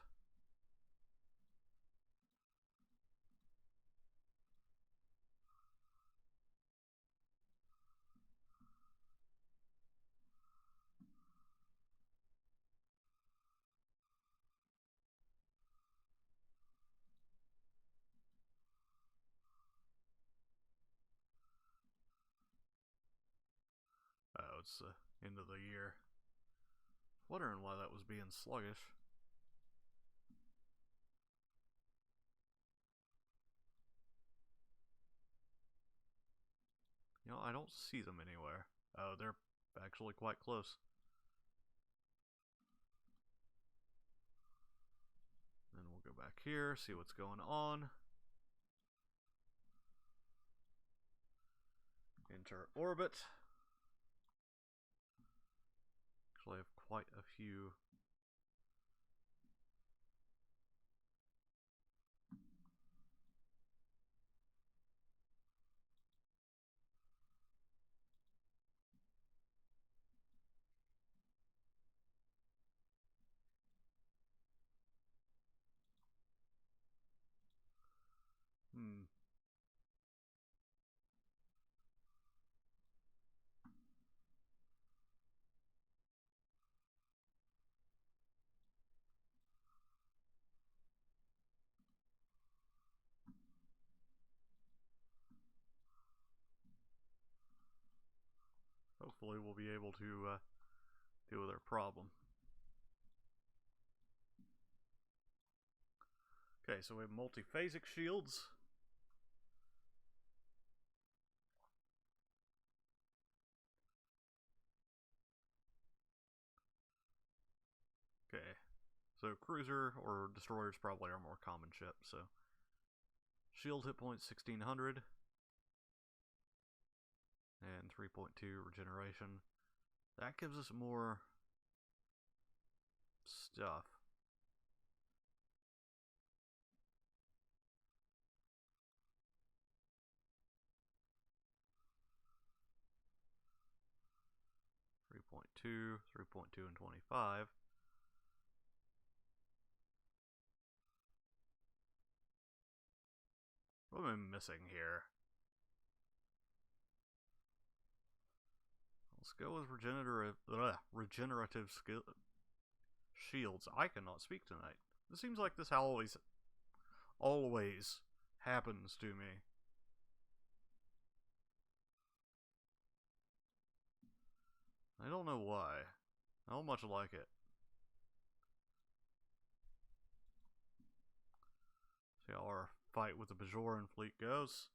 Oh, it's the end of the year. Wondering why that was being sluggish. You know, I don't see them anywhere. Oh, they're actually quite close. Then we'll go back here, see what's going on. Enter orbit. Actually, I have quite a few hopefully we'll be able to deal with our problem. Okay, so we have multiphasic shields. Okay, so cruiser or destroyers probably are more common ships, so shield hit points 1600 and 3.2 regeneration. That gives us more stuff. .2, 3.2, and 25. What am I missing here? Let's go with regenerative shields. I cannot speak tonight. It seems like this always happens to me. I don't know why. I don't much like it. See how our fight with the Bajoran fleet goes.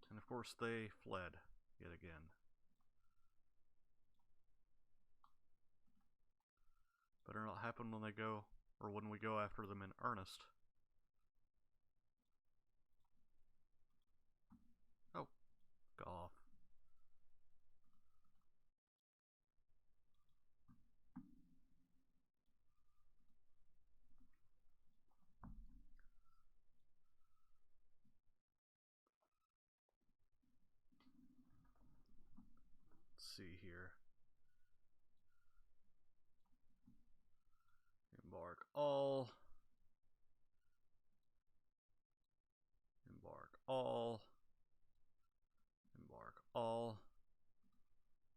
And of course they fled yet again. Better not happen when they go, or when we go after them in earnest. Oh, go off. Let's see here. Embark all. Embark all. Embark all.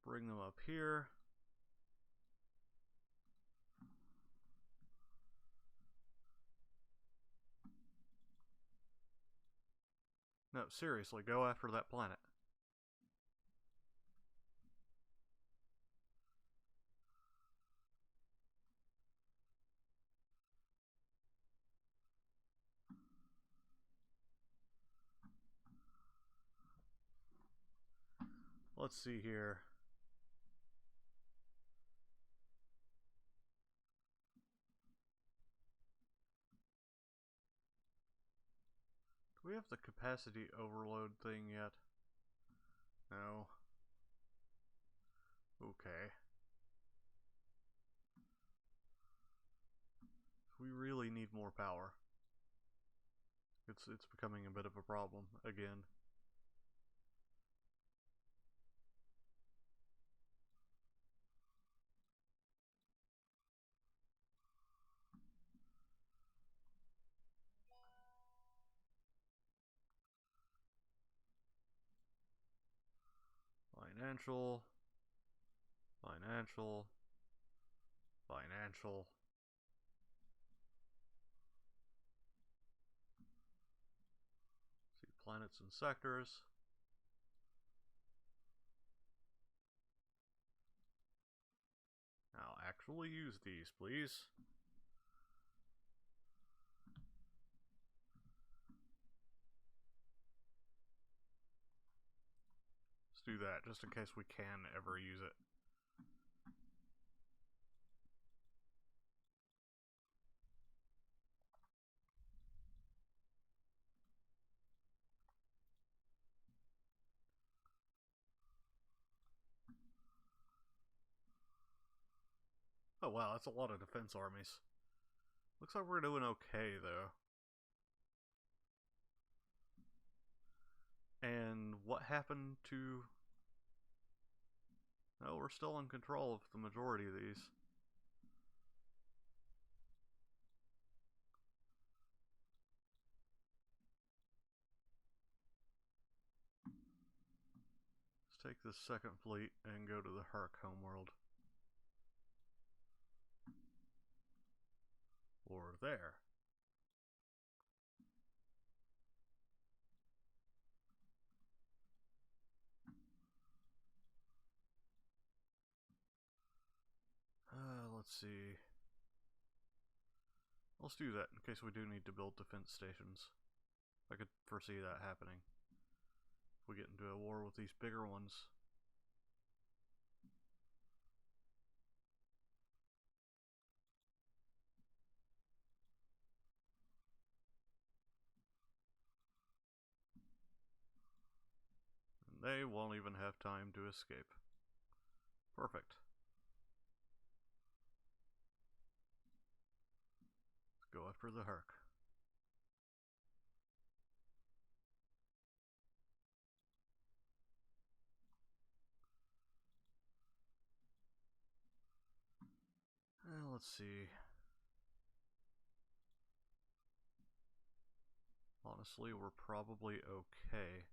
Bring them up here. No, seriously, go after that planet. Let's see here. Do we have the capacity overload thing yet? No. Okay. We really need more power. It's becoming a bit of a problem again. Financial, financial, financial. See planets and sectors. Now actually use these, please. Let's do that, just in case we can ever use it. Oh wow, that's a lot of defense armies. Looks like we're doing okay, though. And what happened to... No, we're still in control of the majority of these. Let's take this second fleet and go to the Herc homeworld. Or there. let's see. Let's do that in case we do need to build defense stations. I could foresee that happening. If we get into a war with these bigger ones. And they won't even have time to escape. Perfect. Let's go after the Herc. Let's see. Honestly, we're probably okay.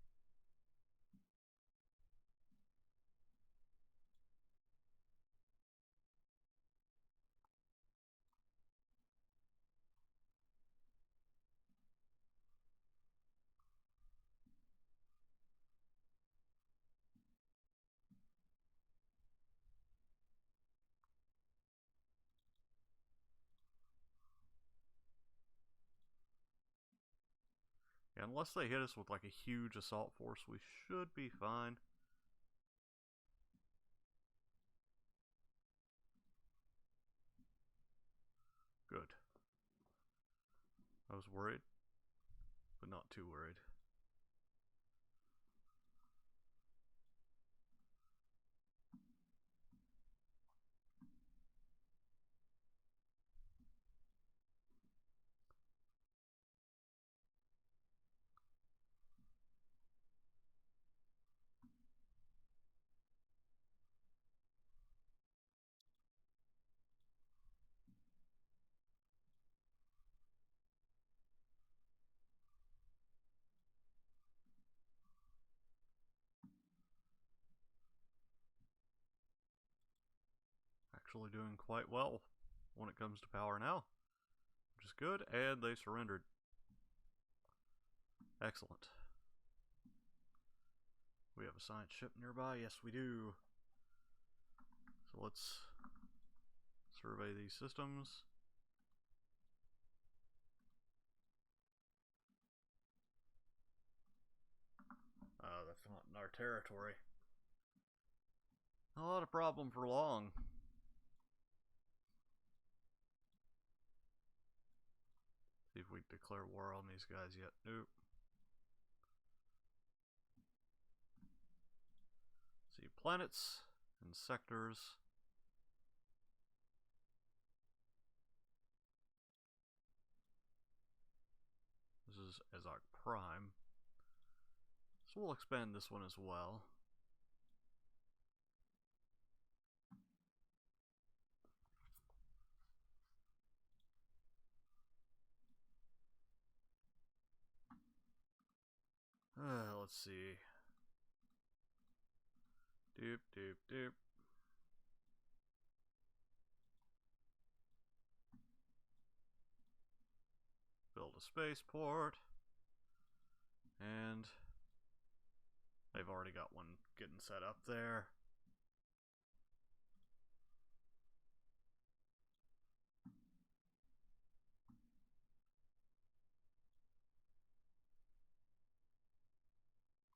Yeah, unless they hit us with like a huge assault force, we should be fine. Good. I was worried, but not too worried. Actually doing quite well when it comes to power now, which is good, and they surrendered. Excellent. We have a science ship nearby? Yes, we do. So let's survey these systems. That's not in our territory. Not a problem for long. See if we declare war on these guys yet. Nope. See, planets and sectors. This is as our prime. So we'll expand this one as well. Let's see. Doop, doop, doop. Build a spaceport. And they've already got one getting set up there.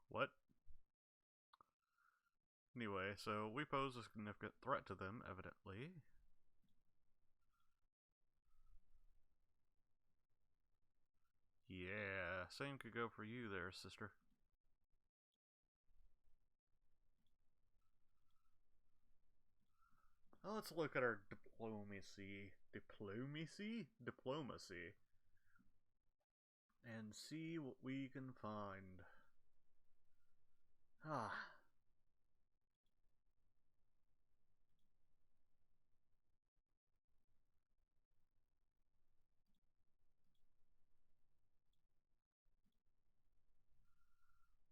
What? Anyway, so we pose a significant threat to them, evidently. Yeah, same could go for you there, sister. Now let's look at our diplomacy. Diplomacy. And see what we can find. Ah.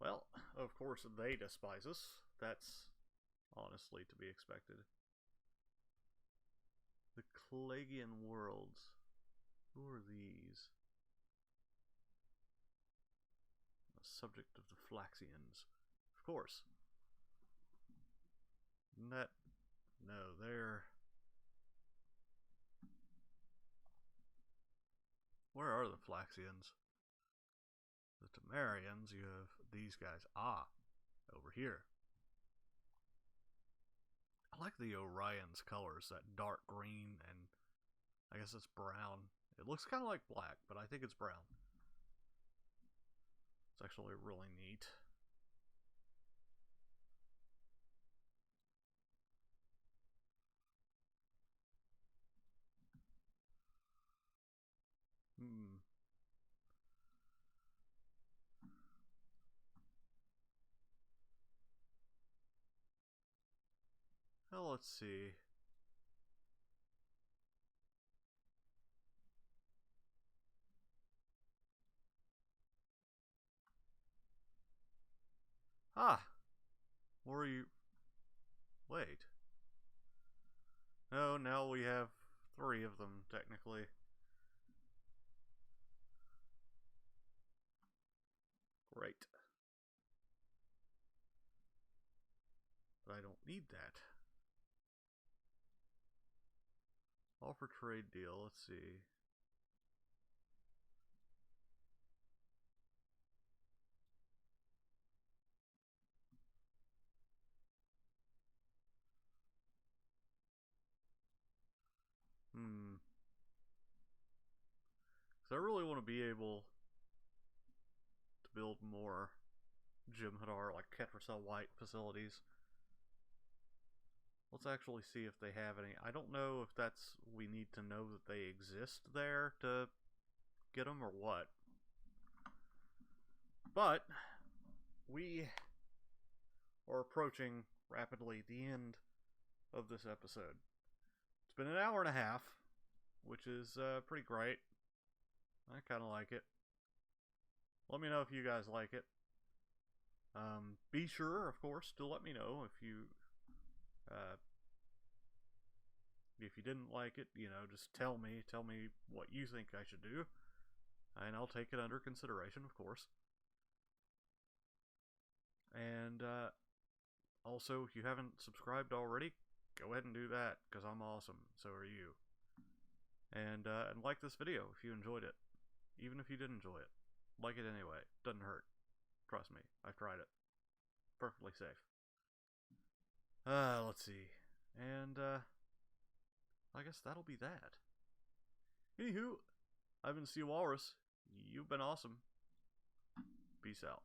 Well, of course they despise us. That's honestly to be expected. The Clagian worlds. Who are these? The subject of the Flaxians. Of course. That. No, they're. are the Flaxians? The Temerians, you have these guys. Ah, over here. I like the Orion's colors, that dark green and I guess it's brown. It looks kind of like black, but I think it's brown. It's actually really neat. Well, let's see. Ah! What are you... Wait. No, now we have 3 of them, technically. Great. But I don't need that. Offer trade deal, let's see. So I really want to be able to build more Jem'Hadar, like Ketracel White facilities. Let's actually see if they have any. I don't know if that's... we need to know that they exist there to get them or what. But we are approaching rapidly the end of this episode. It's been an hour and a half, which is pretty great. I kind of like it. Let me know if you guys like it. Be sure, of course, to let me know if you didn't like it. You know, just tell me what you think I should do, and I'll take it under consideration, of course. And also, if you haven't subscribed already, go ahead and do that, because I'm awesome. So are you. And like this video if you enjoyed it. Even if you didn't enjoy it, like it anyway. Doesn't hurt. Trust me, I've tried it. Perfectly safe. Let's see. And I guess that'll be that. Anywho, I've been Stellaris. You've been awesome. Peace out.